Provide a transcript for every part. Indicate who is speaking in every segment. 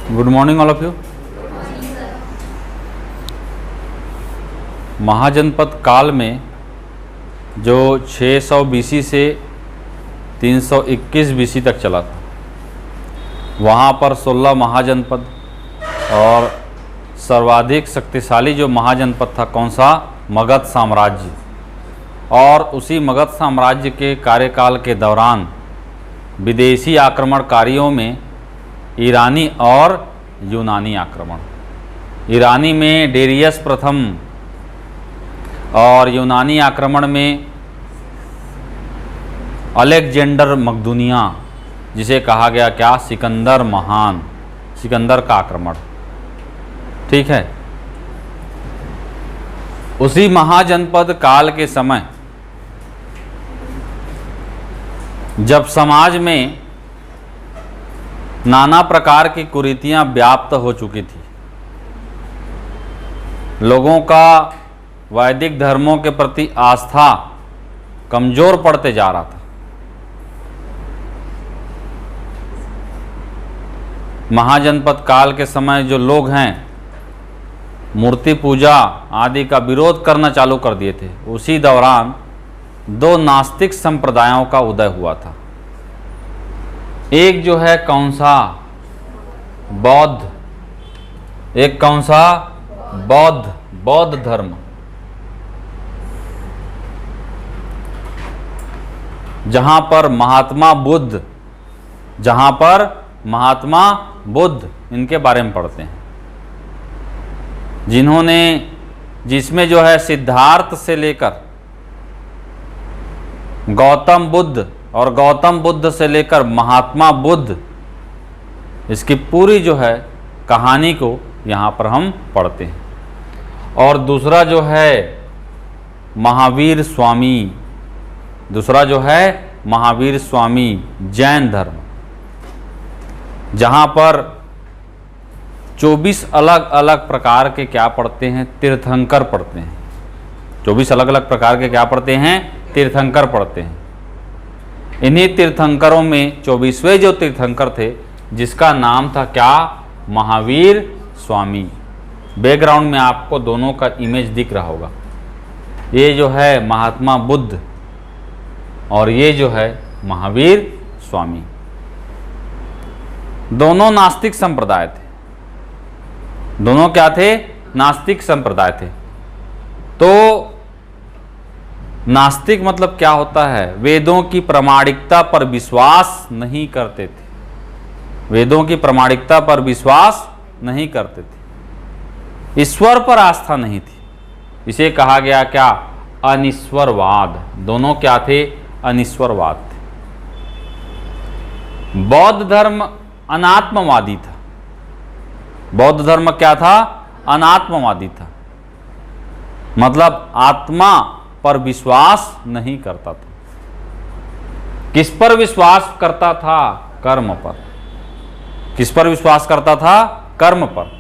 Speaker 1: Good morning all of you. महाजनपद काल में जो 600 बीसी से 321 बीसी तक चला था, वहाँ पर 16 महाजनपद और सर्वाधिक शक्तिशाली जो महाजनपद था कौन सा? मगध साम्राज्य। और उसी मगध साम्राज्य के कार्यकाल के दौरान विदेशी आक्रमणकारियों में ईरानी और यूनानी आक्रमण, ईरानी में डेरियस प्रथम और यूनानी आक्रमण में अलेक्जेंडर मकदूनिया, जिसे कहा गया क्या? सिकंदर महान, सिकंदर का आक्रमण। ठीक है। उसी महाजनपद काल के समय जब समाज में नाना प्रकार की कुरीतियां व्याप्त हो चुकी थी, लोगों का वैदिक धर्मों के प्रति आस्था कमजोर पड़ते जा रहा था। महाजनपद काल के समय जो लोग हैं मूर्ति पूजा आदि का विरोध करना चालू कर दिए थे। उसी दौरान दो नास्तिक संप्रदायों का उदय हुआ था। एक जो है कौन सा? बौद्ध। एक कौन सा? बौद्ध, बौद्ध धर्म। जहां पर महात्मा बुद्ध, जहां पर महात्मा बुद्ध, इनके बारे में पढ़ते हैं, जिन्होंने, जिसमें जो है सिद्धार्थ से लेकर गौतम बुद्ध और गौतम बुद्ध से लेकर महात्मा बुद्ध, इसकी पूरी जो है कहानी को यहाँ पर हम पढ़ते हैं। और दूसरा जो है महावीर स्वामी, दूसरा जो है महावीर स्वामी जैन धर्म, जहाँ पर 24 अलग अलग प्रकार के क्या पढ़ते हैं? तीर्थंकर पढ़ते हैं। 24 अलग अलग प्रकार के क्या पढ़ते हैं? तीर्थंकर पढ़ते हैं। इन्हीं तीर्थंकरों में 24वें जो तीर्थंकर थे, जिसका नाम था क्या? महावीर स्वामी। बैकग्राउंड में आपको दोनों का इमेज दिख रहा होगा। ये जो है महात्मा बुद्ध और ये जो है महावीर स्वामी। दोनों नास्तिक संप्रदाय थे। दोनों क्या थे? नास्तिक संप्रदाय थे। तो नास्तिक मतलब क्या होता है? वेदों की प्रामाणिकता पर विश्वास नहीं करते थे। वेदों की प्रामाणिकता पर विश्वास नहीं करते थे। ईश्वर पर आस्था नहीं थी। इसे कहा गया क्या? अनिश्वरवाद। दोनों क्या थे? अनिश्वरवाद थे। बौद्ध धर्म अनात्मवादी था। बौद्ध धर्म क्या था? अनात्मवादी था। मतलब आत्मा पर विश्वास नहीं करता था। किस पर विश्वास करता था? कर्म पर। किस पर विश्वास करता था? कर्म पर।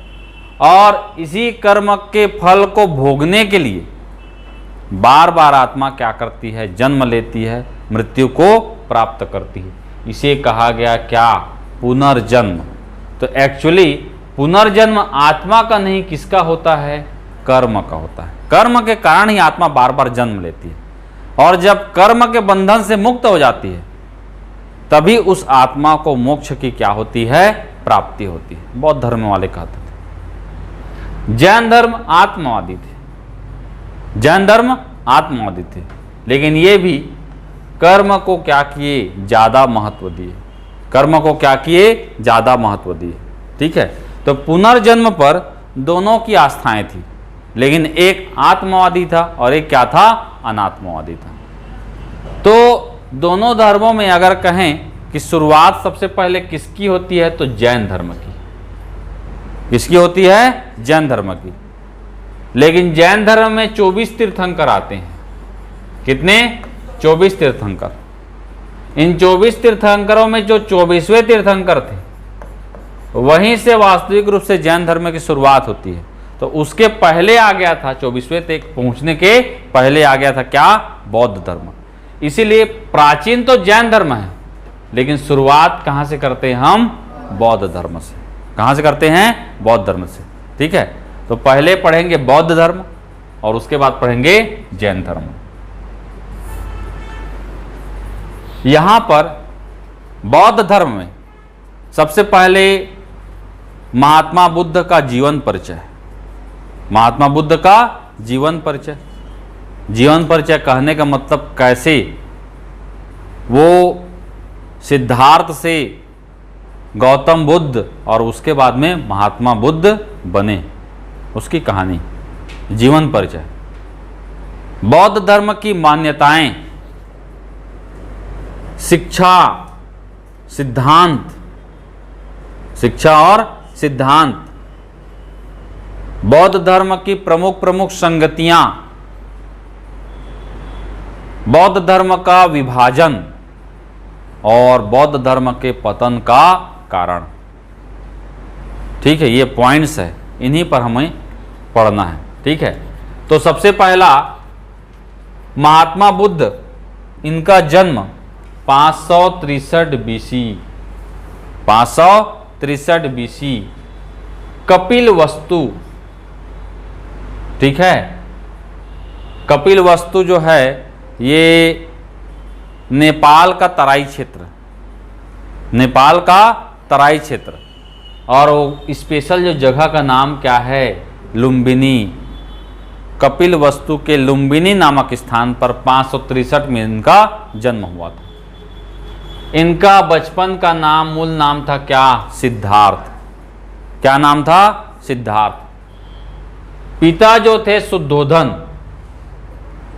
Speaker 1: और इसी कर्म के फल को भोगने के लिए बार बार आत्मा क्या करती है? जन्म लेती है, मृत्यु को प्राप्त करती है। इसे कहा गया क्या? पुनर्जन्म। तो एक्चुअली पुनर्जन्म आत्मा का नहीं, किसका होता है? कर्म का होता है। कर्म के कारण ही आत्मा बार बार जन्म लेती है। और जब कर्म के बंधन से मुक्त हो जाती है, तभी उस आत्मा को मोक्ष की क्या होती है? प्राप्ति होती है। बौद्ध धर्म वाले कहते थे। जैन धर्म आत्मवादी थे। जैन धर्म आत्मवादी थे, लेकिन ये भी कर्म को क्या किए? ज्यादा महत्व दिए। कर्म को क्या किए? ज्यादा महत्व दिए। ठीक है। तो पुनर्जन्म पर दोनों की आस्थाएं थी, लेकिन एक आत्मवादी था और एक क्या था? अनात्मवादी था। तो दोनों धर्मों में अगर कहें कि शुरुआत सबसे पहले किसकी होती है, तो जैन धर्म की। किसकी होती है? जैन धर्म की। लेकिन जैन धर्म में 24 तीर्थंकर आते हैं। कितने? 24 तीर्थंकर। इन 24 तीर्थंकरों में जो 24वें तीर्थंकर थे, वहीं से वास्तविक रूप से जैन धर्म की शुरुआत होती है। तो उसके पहले आ गया था, 24वें तक पहुंचने के पहले आ गया था क्या? बौद्ध धर्म। इसीलिए प्राचीन तो जैन धर्म है, लेकिन शुरुआत कहां से करते हैं हम? बौद्ध धर्म से। कहाँ से करते हैं? बौद्ध धर्म से। ठीक है, तो पहले पढ़ेंगे बौद्ध धर्म और उसके बाद पढ़ेंगे जैन धर्म। यहां पर बौद्ध धर्म में सबसे पहले महात्मा बुद्ध का जीवन परिचय। महात्मा बुद्ध का जीवन परिचय। जीवन परिचय कहने का मतलब कैसे वो सिद्धार्थ से गौतम बुद्ध और उसके बाद में महात्मा बुद्ध बने, उसकी कहानी, जीवन परिचय। बौद्ध धर्म की मान्यताएं, शिक्षा, सिद्धांत, शिक्षा और सिद्धांत, बौद्ध धर्म की प्रमुख प्रमुख संगतियां, बौद्ध धर्म का विभाजन और बौद्ध धर्म के पतन का कारण। ठीक है, ये पॉइंट्स है, इन्हीं पर हमें पढ़ना है। ठीक है, तो सबसे पहला महात्मा बुद्ध, इनका जन्म 563 बीसी, 563 बीसी कपिल वस्तु। ठीक है, कपिल वस्तु जो है ये नेपाल का तराई क्षेत्र, नेपाल का तराई क्षेत्र, और वो स्पेशल जो जगह का नाम क्या है? लुम्बिनी। कपिल वस्तु के लुम्बिनी नामक स्थान पर 563 में इनका जन्म हुआ था। इनका बचपन का नाम, मूल नाम था क्या? सिद्धार्थ। क्या नाम था? सिद्धार्थ। पिता जो थे शुद्धोधन,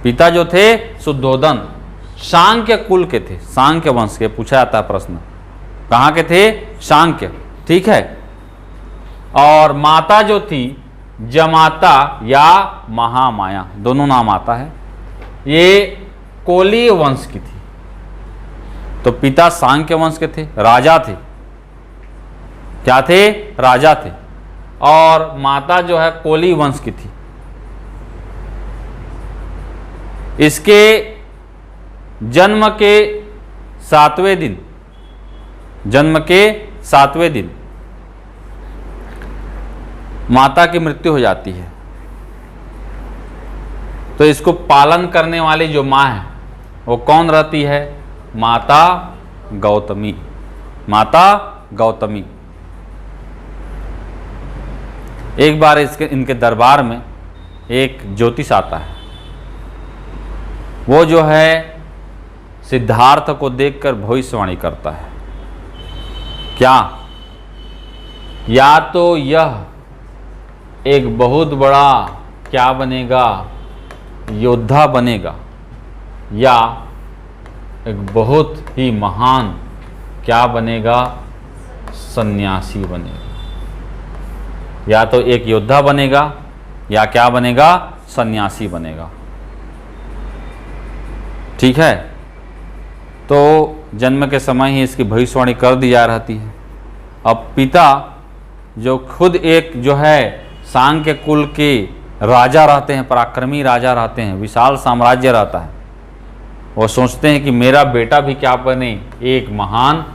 Speaker 1: पिता जो थे शुद्धोधन सांख्य कुल के थे, सांख्य वंश के। पूछा जाता है प्रश्न, कहाँ के थे? सांख्य। ठीक है, और माता जो थी जमाता या महामाया, दोनों नाम आता है, ये कोली वंश की थी। तो पिता सांख्य वंश के थे, राजा थे। क्या थे? राजा थे। और माता जो है कोली वंश की थी। इसके जन्म के 7वें दिन, जन्म के 7वें दिन माता की मृत्यु हो जाती है। तो इसको पालन करने वाली जो माँ है वो कौन रहती है? माता गौतमी। माता गौतमी। एक बार इनके दरबार में एक ज्योतिष आता है। वो जो है सिद्धार्थ को देखकर भविष्यवाणी करता है। क्या? या तो यह एक बहुत बड़ा क्या बनेगा? योद्धा बनेगा, या एक बहुत ही महान क्या बनेगा? सन्यासी बनेगा। या तो एक योद्धा बनेगा या क्या बनेगा? सन्यासी बनेगा। ठीक है, तो जन्म के समय ही इसकी भविष्यवाणी कर दी जा रहती है। अब पिता जो खुद एक जो है सांख्य कुल के राजा रहते हैं, पराक्रमी राजा रहते हैं, विशाल साम्राज्य रहता है, वो सोचते हैं कि मेरा बेटा भी क्या बने? एक महान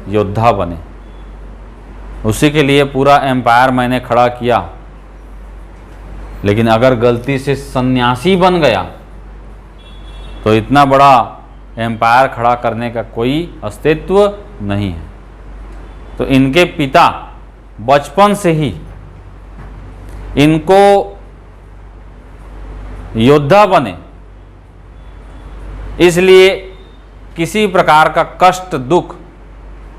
Speaker 1: योद्धा बने। उसी के लिए पूरा एम्पायर मैंने खड़ा किया, लेकिन अगर गलती से सन्यासी बन गया तो इतना बड़ा एम्पायर खड़ा करने का कोई अस्तित्व नहीं है। तो इनके पिता बचपन से ही इनको योद्धा बने, इसलिए किसी प्रकार का कष्ट दुख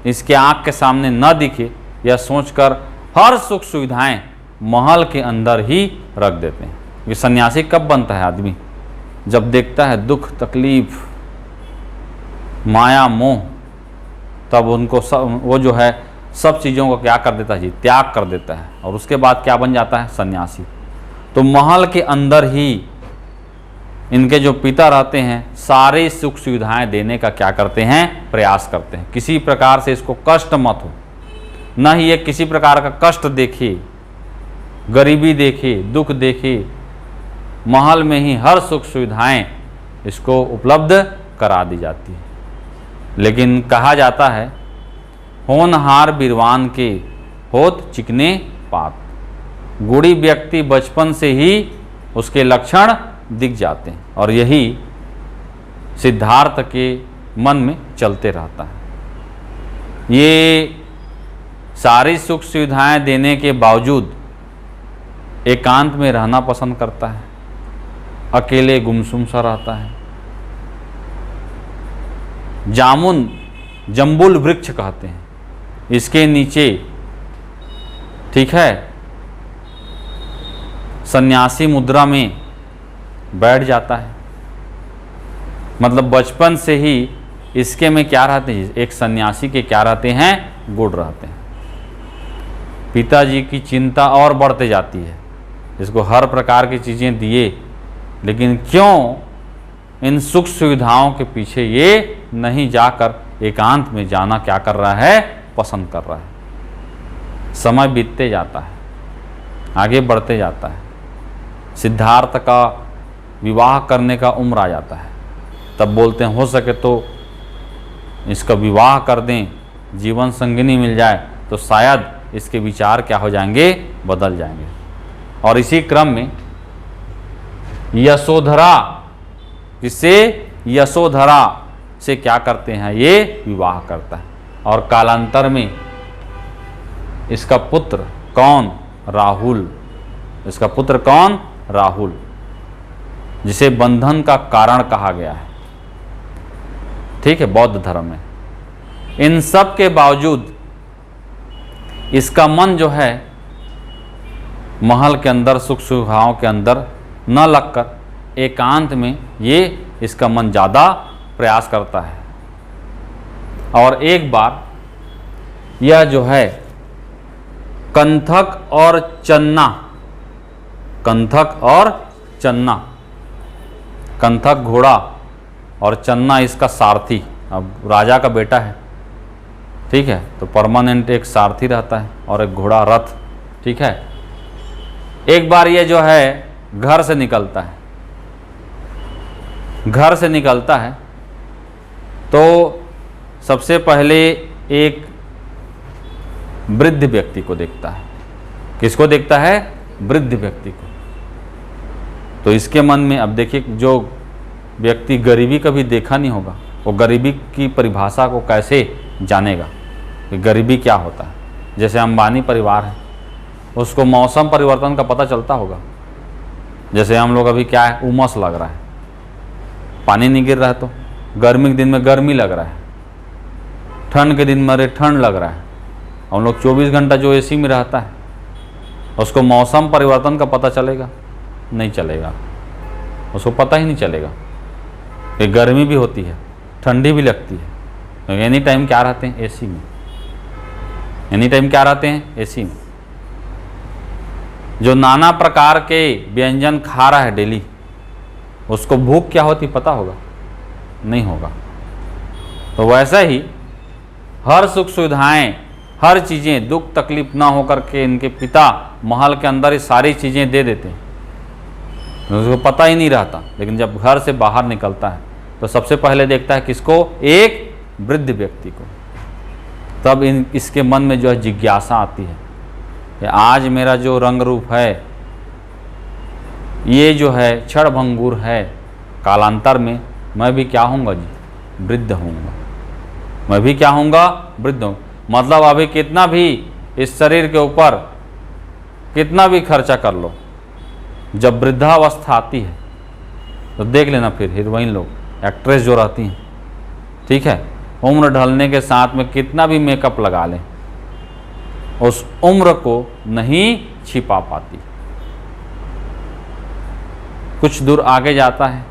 Speaker 1: इसके आंख के सामने न दिखे, यह सोचकर हर सुख सुविधाएं महल के अंदर ही रख देते हैं। ये सन्यासी कब बनता है आदमी? जब देखता है दुख तकलीफ माया मोह, तब उनको सब वो जो है सब चीज़ों को क्या कर देता है जी? त्याग कर देता है, और उसके बाद क्या बन जाता है? सन्यासी। तो महल के अंदर ही इनके जो पिता रहते हैं सारे सुख सुविधाएं देने का क्या करते हैं? प्रयास करते हैं। किसी प्रकार से इसको कष्ट मत हो, न ही ये किसी प्रकार का कष्ट देखे, गरीबी देखे, दुख देखे। महल में ही हर सुख सुविधाएं इसको उपलब्ध करा दी जाती है। लेकिन कहा जाता है होनहार बीरवान के होत चिकने पात। गुणी व्यक्ति बचपन से ही उसके लक्षण दिख जाते हैं और यही सिद्धार्थ के मन में चलते रहता है। ये सारी सुख सुविधाएं देने के बावजूद एकांत में रहना पसंद करता है, अकेले गुमसुम सा रहता है। जामुन जम्बुल वृक्ष कहते हैं, इसके नीचे ठीक है सन्यासी मुद्रा में बैठ जाता है। मतलब बचपन से ही इसके में क्या रहते हैं, एक सन्यासी के क्या रहते हैं, गुण रहते हैं। पिताजी की चिंता और बढ़ते जाती है, इसको हर प्रकार की चीज़ें दिए, लेकिन क्यों इन सुख सुविधाओं के पीछे ये नहीं जाकर एकांत में जाना क्या कर रहा है, पसंद कर रहा है। समय बीतते जाता है, आगे बढ़ते जाता है। सिद्धार्थ का विवाह करने का उम्र आ जाता है, तब बोलते हैं हो सके तो इसका विवाह कर दें, जीवन संगिनी मिल जाए तो शायद इसके विचार क्या हो जाएंगे, बदल जाएंगे। और इसी क्रम में यशोधरा, जिससे यशोधरा से क्या करते हैं, ये विवाह करता है। और कालांतर में इसका पुत्र कौन, राहुल, इसका पुत्र कौन, राहुल, जिसे बंधन का कारण कहा गया है, ठीक है, बौद्ध धर्म में। इन सब के बावजूद इसका मन जो है महल के अंदर सुख सुविधाओं के अंदर न लगकर एकांत में ये इसका मन ज़्यादा प्रयास करता है। और एक बार यह जो है कंथक और चन्ना, कंथक और चन्ना, कंथक घोड़ा और चन्ना इसका सारथी, अब राजा का बेटा है, ठीक है, तो परमानेंट एक सारथी रहता है और एक घोड़ा रथ, ठीक है। एक बार ये जो है घर से निकलता है, घर से निकलता है तो सबसे पहले एक वृद्ध व्यक्ति को देखता है। किसको देखता है, वृद्ध व्यक्ति को। तो इसके मन में, अब देखिए, जो व्यक्ति गरीबी कभी देखा नहीं होगा वो गरीबी की परिभाषा को कैसे जानेगा कि गरीबी क्या होता है। जैसे अंबानी परिवार है, उसको मौसम परिवर्तन का पता चलता होगा। जैसे हम लोग अभी क्या है, उमस लग रहा है, पानी नहीं गिर रहा है, तो गर्मी के दिन में गर्मी लग रहा है, ठंड के दिन में ठंड लग रहा है। हम लोग 24 घंटा जो एसी में रहता है, उसको मौसम परिवर्तन का पता चलेगा, नहीं चलेगा, उसको पता ही नहीं चलेगा कि गर्मी भी होती है, ठंडी भी लगती है। एनी टाइम क्या रहते हैं, एसी में, एनी टाइम क्या रहते हैं, एसी में। जो नाना प्रकार के व्यंजन खा रहा है डेली, उसको भूख क्या होती पता होगा, नहीं होगा। तो वैसा ही हर सुख सुविधाएं, हर चीज़ें, दुख तकलीफ ना होकर के इनके पिता महल के अंदर ये सारी चीज़ें दे देते हैं, उसको पता ही नहीं रहता। लेकिन जब घर से बाहर निकलता है तो सबसे पहले देखता है किसको, एक वृद्ध व्यक्ति को। तब इसके मन में जो है जिज्ञासा आती है कि आज मेरा जो रंग रूप है ये जो है क्षण भंगुर है, कालांतर में मैं भी क्या होऊंगा जी, वृद्ध होऊंगा, मैं भी क्या होऊंगा, वृद्ध हूँ। मतलब अभी कितना भी इस शरीर के ऊपर कितना भी खर्चा कर लो, जब वृद्धावस्था आती है तो देख लेना, फिर हीरोइन लोग, एक्ट्रेस जो रहती हैं, ठीक है, उम्र ढलने के साथ में कितना भी मेकअप लगा लें, उस उम्र को नहीं छिपा पाती। कुछ दूर आगे जाता है,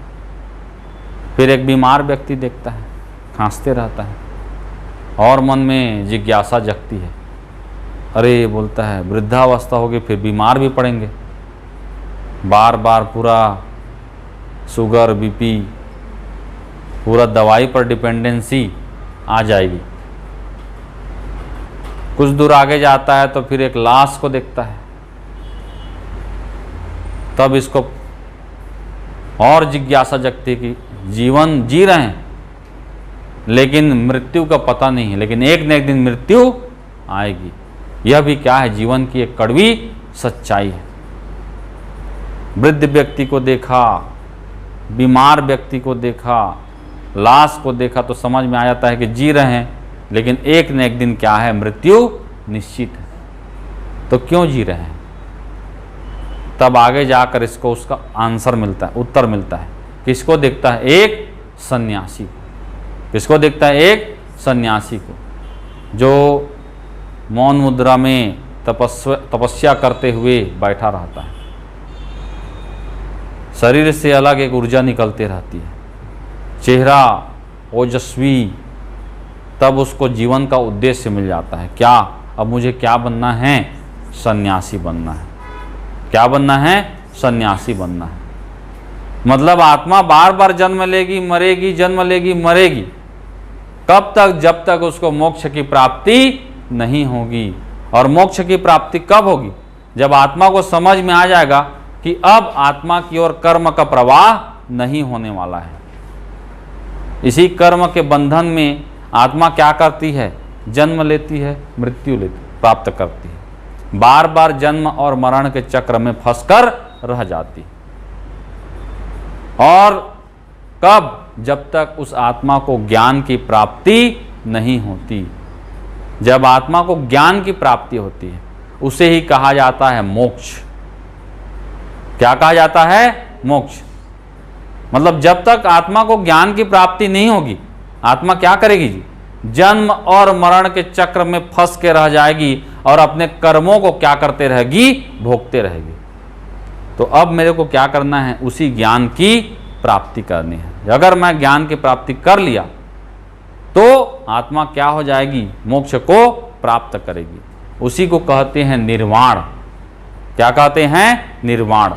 Speaker 1: फिर एक बीमार व्यक्ति देखता है, खांसते रहता है, और मन में जिज्ञासा जगती है। अरे बोलता है वृद्धावस्था होगी, फिर बीमार भी पड़ेंगे, बार बार पूरा शुगर, बीपी, पूरा दवाई पर डिपेंडेंसी आ जाएगी। कुछ दूर आगे जाता है तो फिर एक लाश को देखता है, तब इसको और जिज्ञासा जगती है कि जीवन जी रहे हैं लेकिन मृत्यु का पता नहीं है, लेकिन एक न एक दिन मृत्यु आएगी। यह भी क्या है, जीवन की एक कड़वी सच्चाई है। वृद्ध व्यक्ति को देखा, बीमार व्यक्ति को देखा, लाश को देखा तो समझ में आ जाता है कि जी रहे हैं, लेकिन एक न एक दिन क्या है, मृत्यु निश्चित है। तो क्यों जी रहे हैं? तब आगे जाकर इसको उसका आंसर मिलता है, उत्तर मिलता है। किसको देखता है? एक सन्यासी को। किसको देखता है? एक सन्यासी को, जो मौन मुद्रा में तपस्या करते हुए बैठा रहता है। शरीर से अलग एक ऊर्जा निकलती रहती है, चेहरा ओजस्वी। तब उसको जीवन का उद्देश्य मिल जाता है। क्या? अब मुझे क्या बनना है? सन्यासी बनना है। क्या बनना है? सन्यासी बनना है। मतलब आत्मा बार बार जन्म लेगी, मरेगी, जन्म लेगी, मरेगी। कब तक? जब तक उसको मोक्ष की प्राप्ति नहीं होगी। और मोक्ष की प्राप्ति कब होगी? जब आत्मा को समझ में आ जाएगा कि अब आत्मा की ओर कर्म का प्रवाह नहीं होने वाला है। इसी कर्म के बंधन में आत्मा क्या करती है? जन्म लेती है, मृत्यु प्राप्त करती है, बार बार जन्म और मरण के चक्र में फंसकर रह जाती है। और कब? जब तक उस आत्मा को ज्ञान की प्राप्ति नहीं होती। जब आत्मा को ज्ञान की प्राप्ति होती है, उसे ही कहा जाता है मोक्ष। क्या कहा जाता है? मोक्ष। मतलब जब तक आत्मा को ज्ञान की प्राप्ति नहीं होगी, आत्मा क्या करेगी जी? जन्म और मरण के चक्र में फंस के रह जाएगी और अपने कर्मों को क्या करते रहेगी? भोगते रहेगी। तो अब मेरे को क्या करना है? उसी ज्ञान की प्राप्ति करनी है। अगर मैं ज्ञान की प्राप्ति कर लिया तो आत्मा क्या हो जाएगी? मोक्ष को प्राप्त करेगी। उसी को कहते हैं निर्वाण। क्या कहते हैं? निर्वाण।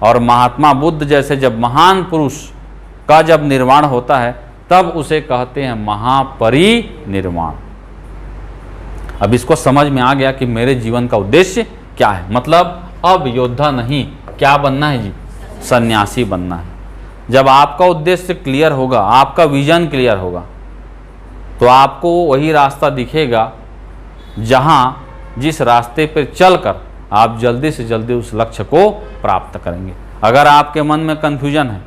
Speaker 1: और महात्मा बुद्ध जैसे जब महान पुरुष का जब निर्वाण होता है, तब उसे कहते हैं महापरिनिर्वाण। अब इसको समझ में आ गया कि मेरे जीवन का उद्देश्य क्या है। मतलब अब योद्धा नहीं, क्या बनना है जी? सन्यासी बनना है। जब आपका उद्देश्य क्लियर होगा, आपका विजन क्लियर होगा, तो आपको वही रास्ता दिखेगा जहाँ जिस रास्ते पर चलकर आप जल्दी से जल्दी उस लक्ष्य को प्राप्त करेंगे। अगर आपके मन में कन्फ्यूजन है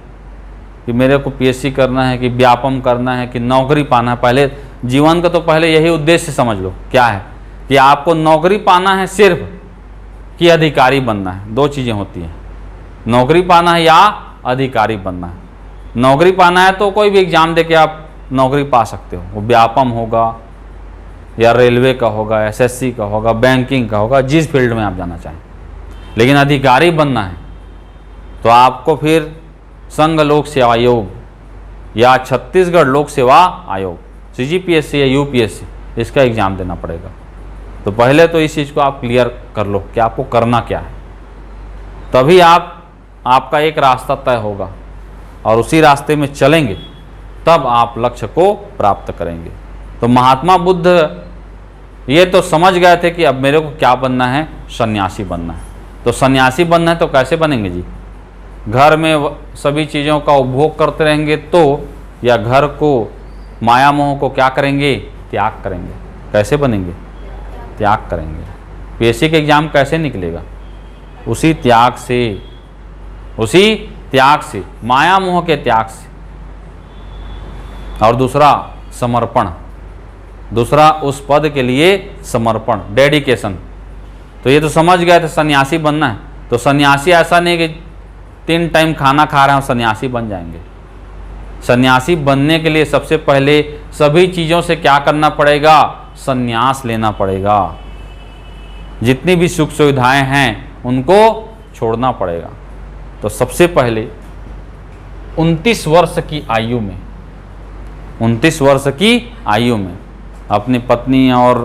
Speaker 1: कि मेरे को पीएससी करना है, कि व्यापम करना है, कि नौकरी पाना है, पहले जीवन का तो पहले यही उद्देश्य समझ लो। क्या है? कि आपको नौकरी पाना है सिर्फ, कि अधिकारी बनना है। दो चीज़ें होती हैं, नौकरी पाना है या अधिकारी बनना है। नौकरी पाना है तो कोई भी एग्जाम दे के आप नौकरी पा सकते हो। वो व्यापम होगा या रेलवे का होगा, एसएससी का होगा, बैंकिंग का होगा, जिस फील्ड में आप जाना चाहें। लेकिन अधिकारी बनना है तो आपको फिर संघ लोक सेवा आयोग या छत्तीसगढ़ लोक सेवा आयोग, सीजीपीएससी या यूपीएससी, इसका एग्ज़ाम देना पड़ेगा। तो पहले तो इस चीज़ को आप क्लियर कर लो कि आपको करना क्या है। तभी आपका एक रास्ता तय होगा और उसी रास्ते में चलेंगे, तब आप लक्ष्य को प्राप्त करेंगे। तो महात्मा बुद्ध ये तो समझ गए थे कि अब मेरे को क्या बनना है? सन्यासी बनना है। तो सन्यासी बनना है तो कैसे बनेंगे जी? घर में सभी चीज़ों का उपभोग करते रहेंगे तो, या घर को, माया मोह को क्या करेंगे? त्याग करेंगे। कैसे बनेंगे? त्याग करेंगे। पीएससी के एग्ज़ाम कैसे निकलेगा? उसी त्याग से, उसी त्याग से, माया मोह के त्याग से। और दूसरा समर्पण, दूसरा उस पद के लिए समर्पण, डेडिकेशन। तो ये तो समझ गए थे सन्यासी बनना है। तो सन्यासी ऐसा नहीं कि 3 टाइम खाना खा रहे हैं और सन्यासी बन जाएंगे। सन्यासी बनने के लिए सबसे पहले सभी चीज़ों से क्या करना पड़ेगा? संन्यास लेना पड़ेगा। जितनी भी सुख सुविधाएं हैं उनको छोड़ना पड़ेगा। तो सबसे पहले 29 वर्ष की आयु में, 29 वर्ष की आयु में अपनी पत्नी और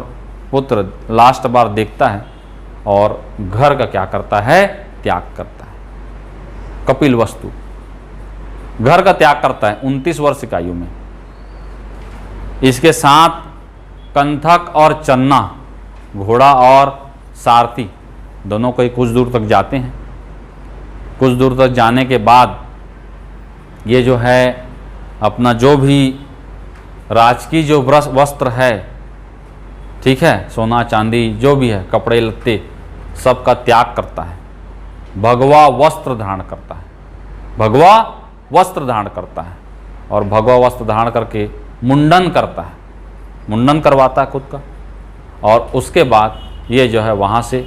Speaker 1: पुत्र लास्ट बार देखता है और घर का क्या करता है? त्याग करता है। कपिल वस्तु घर का त्याग करता है 29 वर्ष की आयु में। इसके साथ कंथक और चन्ना, घोड़ा और सारथी, दोनों कोई कुछ दूर तक जाते हैं। कुछ दूर तक जाने के बाद ये जो है अपना जो भी राजकीय जो वस्त्र है, ठीक है, सोना चांदी जो भी है, कपड़े लत्ते, सबका त्याग करता है। भगवा वस्त्र धारण करता है, भगवा वस्त्र धारण करता है, और भगवा वस्त्र धारण करके मुंडन करता है, मुंडन करवाता है खुद का। और उसके बाद ये जो है वहाँ से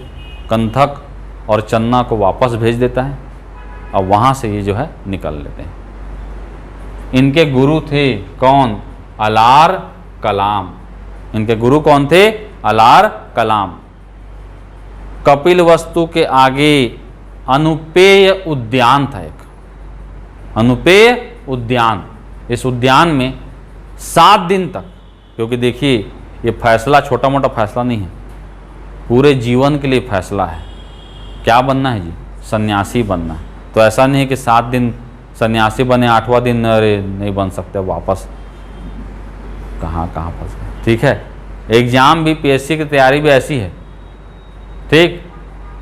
Speaker 1: कंथक और चन्ना को वापस भेज देता है, और वहाँ से ये जो है निकल लेते हैं। इनके गुरु थे कौन? अलार कलाम। इनके गुरु कौन थे? अलार कलाम। कपिल वस्तु के आगे अनुपेय उद्यान था एक, अनुपेय उद्यान। इस उद्यान में 7 दिन तक, क्योंकि देखिए ये फैसला छोटा मोटा फैसला नहीं है, पूरे जीवन के लिए फैसला है। क्या बनना है जी? सन्यासी बनना है। तो ऐसा नहीं है कि 7 दिन सन्यासी बने, 8वां दिन अरे नहीं बन सकते, वापस कहाँ फंस गए। ठीक है, एग्जाम भी, पीएससी की तैयारी भी ऐसी है। ठीक,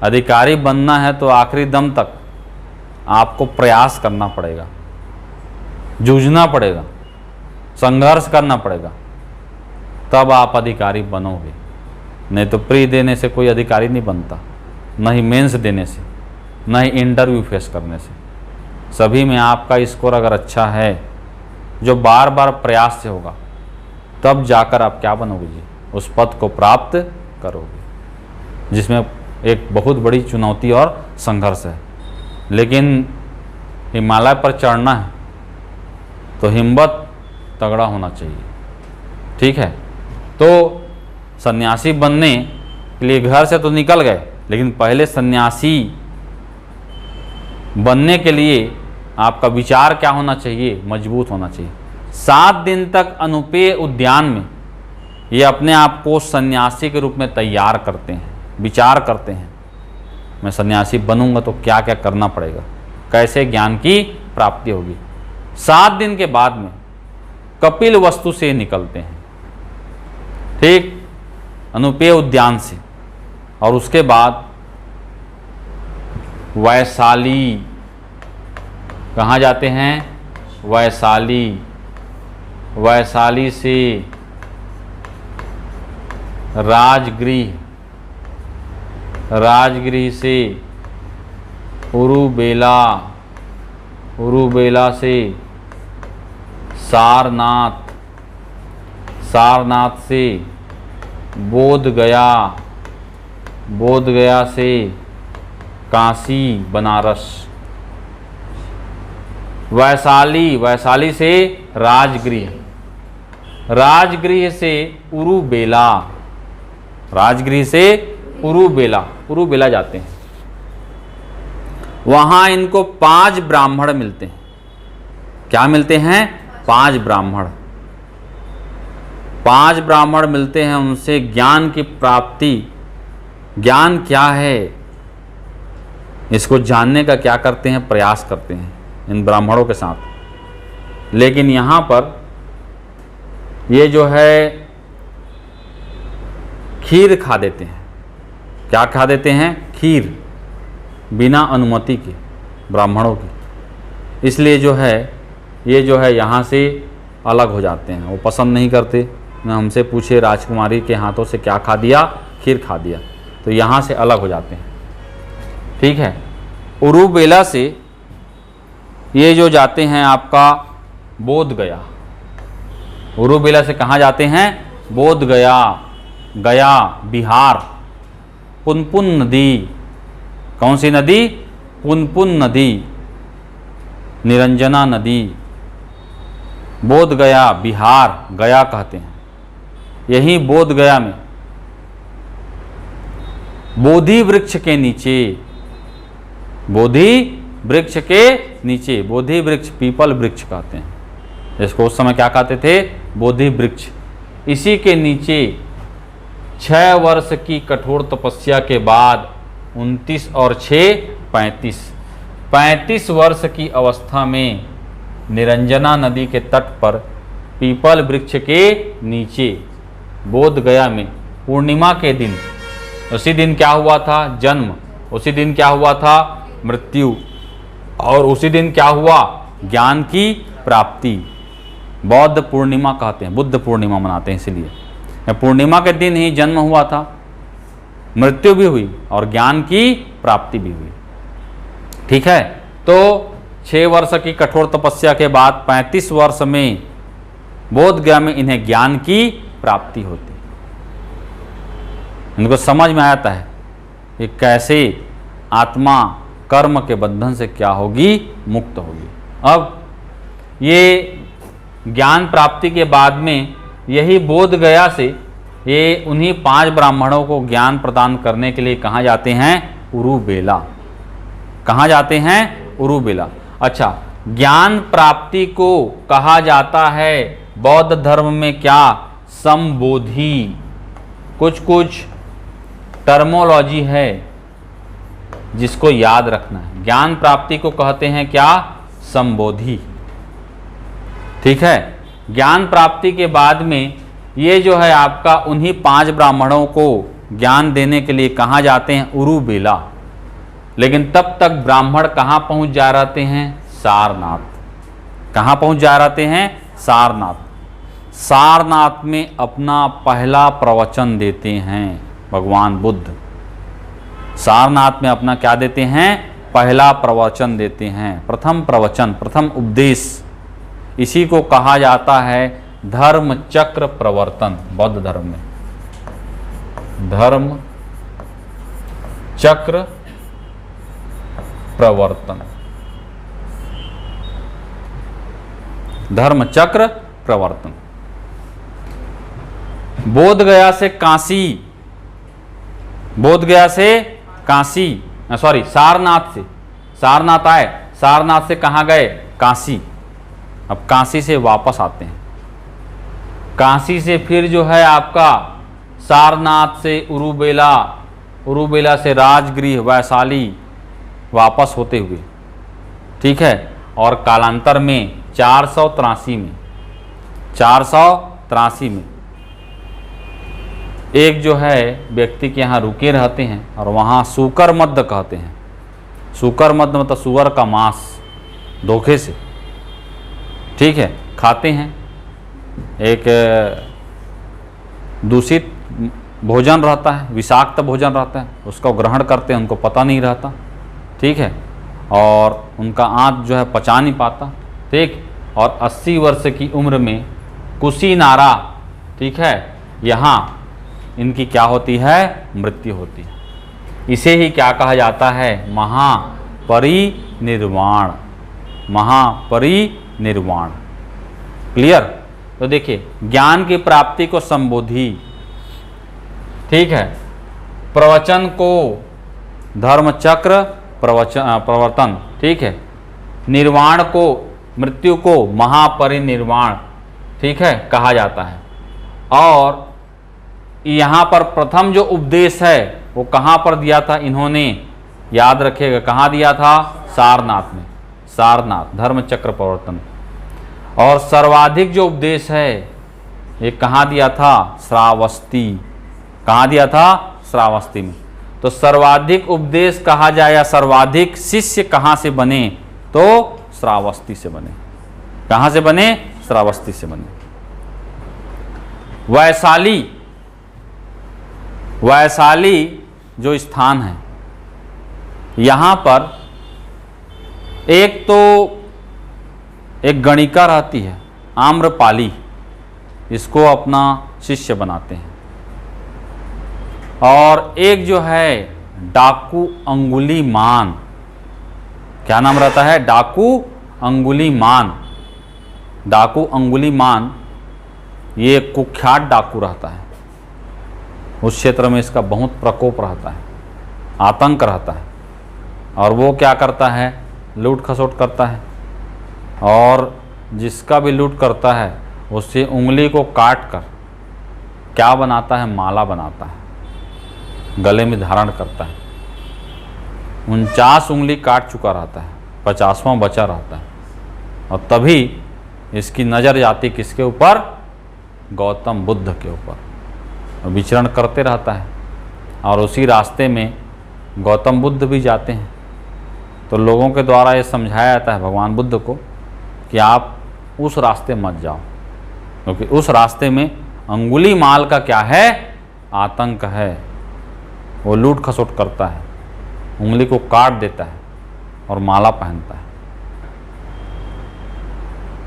Speaker 1: अधिकारी बनना है तो आखिरी दम तक आपको प्रयास करना पड़ेगा, जूझना पड़ेगा, संघर्ष करना पड़ेगा, तब आप अधिकारी बनोगे। नहीं तो प्री देने से कोई अधिकारी नहीं बनता, न ही मेंस देने से, न ही इंटरव्यू फेस करने से। सभी में आपका स्कोर अगर अच्छा है, जो बार बार प्रयास से होगा, तब जाकर आप क्या बनोगे जी? उस पद को प्राप्त करोगे, जिसमें एक बहुत बड़ी चुनौती और संघर्ष है। लेकिन हिमालय पर चढ़ना है तो हिम्मत तगड़ा होना चाहिए। ठीक है, तो सन्यासी बनने के लिए घर से तो निकल गए, लेकिन पहले सन्यासी बनने के लिए आपका विचार क्या होना चाहिए? मजबूत होना चाहिए। 7 दिन तक अनुपेय उद्यान में ये अपने आप को सन्यासी के रूप में तैयार करते हैं, विचार करते हैं, मैं सन्यासी बनूंगा तो क्या क्या करना पड़ेगा, कैसे ज्ञान की प्राप्ति होगी। 7 दिन के बाद में कपिल वस्तु से निकलते हैं, ठीक, अनुपेय उद्यान से, और उसके बाद वैशाली, कहाँ जाते हैं? वैशाली। वैशाली से राजगृह, राजगृह से उरुबेला, उरुबेला से सारनाथ, सारनाथ से बोधगया, बोधगया से काशी बनारस। वैशाली, वैशाली से राजगृह, राजगृह से उरुबेला, राजगृह से उरुबेला, उरुबेला जाते हैं। वहां इनको 5 ब्राह्मण मिलते हैं। क्या मिलते हैं? 5 ब्राह्मण। 5 ब्राह्मण मिलते हैं, उनसे ज्ञान की प्राप्ति, ज्ञान क्या है इसको जानने का क्या करते हैं? प्रयास करते हैं इन ब्राह्मणों के साथ। लेकिन यहाँ पर ये जो है खीर खा देते हैं। क्या खा देते हैं? खीर, बिना अनुमति के ब्राह्मणों की। इसलिए जो है ये जो है यहाँ से अलग हो जाते हैं, वो पसंद नहीं करते। न हमसे पूछे राजकुमारी के हाथों से क्या खा दिया? खीर खा दिया, तो यहाँ से अलग हो जाते हैं। ठीक है, उरुबेला से ये जो जाते हैं आपका बोधगया। उरुबेला से कहाँ जाते हैं? बोधगया, गया बिहार। पुनपुन नदी, कौन सी नदी? पुनपुन नदी, निरंजना नदी। बोधगया बिहार, गया कहते हैं। यही बोधगया में बोधि वृक्ष के नीचे, बोधि वृक्ष के नीचे, बोधि वृक्ष पीपल वृक्ष कहते हैं इसको, उस समय क्या कहते थे? बोधि वृक्ष। इसी के नीचे 6 वर्ष की कठोर तपस्या के बाद 29 और 6 35 वर्ष की अवस्था में निरंजना नदी के तट पर पीपल वृक्ष के नीचे बोधगया में पूर्णिमा के दिन, उसी दिन क्या हुआ था? जन्म। उसी दिन क्या हुआ था? मृत्यु। और उसी दिन क्या हुआ? ज्ञान की प्राप्ति। बौद्ध पूर्णिमा कहते हैं, बुद्ध पूर्णिमा मनाते हैं इसलिए। पूर्णिमा के दिन ही जन्म हुआ था, मृत्यु भी हुई और ज्ञान की प्राप्ति भी हुई। ठीक है, तो 6 वर्ष की कठोर तपस्या के बाद 35 वर्ष में बोध गया में इन्हें ज्ञान की प्राप्ति होती। इनको समझ में आता है कि कैसे आत्मा कर्म के बंधन से क्या होगी, मुक्त होगी। अब ये ज्ञान प्राप्ति के बाद में यही बोध गया से ये उन्हीं 5 ब्राह्मणों को ज्ञान प्रदान करने के लिए कहाँ जाते हैं, उरुबेला। कहाँ जाते हैं, उरुबेला। अच्छा, ज्ञान प्राप्ति को कहा जाता है बौद्ध धर्म में क्या, संबोधि। कुछ कुछ टर्मोलॉजी है जिसको याद रखना है। ज्ञान प्राप्ति को कहते हैं क्या, संबोधि। ठीक है, ज्ञान प्राप्ति के बाद में ये जो है आपका उन्हीं 5 ब्राह्मणों को ज्ञान देने के लिए कहाँ जाते हैं, उरुबेला। लेकिन तब तक ब्राह्मण कहाँ पहुँच जा रहते हैं, सारनाथ। कहाँ पहुँच जा रहते हैं, सारनाथ। सारनाथ में अपना पहला प्रवचन देते हैं भगवान बुद्ध। सारनाथ में अपना क्या देते हैं, पहला प्रवचन देते हैं, प्रथम प्रवचन, प्रथम उपदेश। इसी को कहा जाता है धर्म चक्र प्रवर्तन। बौद्ध धर्म में धर्म चक्र प्रवर्तन, धर्म चक्र प्रवर्तन। बोध गया से काशी, बोध गया से काशी, सॉरी सारनाथ से, सारनाथ आए, सारनाथ से कहाँ गए, काशी। अब काशी से वापस आते हैं, काशी से फिर जो है आपका सारनाथ से उरुबेला, उरुबेला से राजगृह वैशाली वापस होते हुए। ठीक है, और कालांतर में 483 में, 483 में एक जो है व्यक्ति के यहाँ रुके रहते हैं और वहाँ सूकर मध्य कहते हैं। सूकर मध्य मतलब सुअर का मांस धोखे से, ठीक है, खाते हैं। एक दूषित भोजन रहता है, विषाक्त भोजन रहता है, उसको ग्रहण करते हैं, उनको पता नहीं रहता। ठीक है, और उनका आंत जो है पचा नहीं पाता। ठीक, और 80 वर्ष की उम्र में कुशीनारा, ठीक है, यहाँ इनकी क्या होती है, मृत्यु होती है। इसे ही क्या कहा जाता है, महापरिनिर्वाण। महापरिनिर्वाण। क्लियर। तो देखिए, ज्ञान की प्राप्ति को संबोधि, ठीक है, प्रवचन को धर्म चक्र प्रवर्तन, ठीक है, निर्वाण को, मृत्यु को महापरिनिर्वाण, ठीक है, कहा जाता है। और यहाँ पर प्रथम जो उपदेश है वो कहाँ पर दिया था इन्होंने, याद रखिएगा, कहाँ दिया था, सारनाथ में। सारनाथ, धर्म चक्र प्रवर्तन। और सर्वाधिक जो उपदेश है ये कहाँ दिया था, श्रावस्ती। कहाँ दिया था, श्रावस्ती में। तो सर्वाधिक उपदेश कहा जाए या सर्वाधिक शिष्य कहाँ से बने, तो श्रावस्ती से बने। कहाँ से बने, श्रावस्ती से बने। वैशाली, वैशाली जो स्थान है, यहाँ पर एक तो एक गणिका रहती है आम्रपाली, इसको अपना शिष्य बनाते हैं। और एक जो है डाकू अंगुलीमान, क्या नाम रहता है, डाकू अंगुलीमान। डाकू अंगुलीमान ये कुख्यात डाकू रहता है, उस क्षेत्र में इसका बहुत प्रकोप रहता है, आतंक रहता है। और वो क्या करता है, लूट खसोट करता है, और जिसका भी लूट करता है उससे उंगली को काट कर क्या बनाता है, माला बनाता है, गले में धारण करता है। 49 उंगली काट चुका रहता है, 50वां बचा रहता है। और तभी इसकी नज़र जाती किसके ऊपर, गौतम बुद्ध के ऊपर, और विचरण करते रहता है। और उसी रास्ते में गौतम बुद्ध भी जाते हैं। तो लोगों के द्वारा ये समझाया जाता है भगवान बुद्ध को कि आप उस रास्ते मत जाओ, क्योंकि उस रास्ते में अंगुलीमाल का क्या है, आतंक है। वो लूट खसोट करता है, उंगली को काट देता है और माला पहनता है।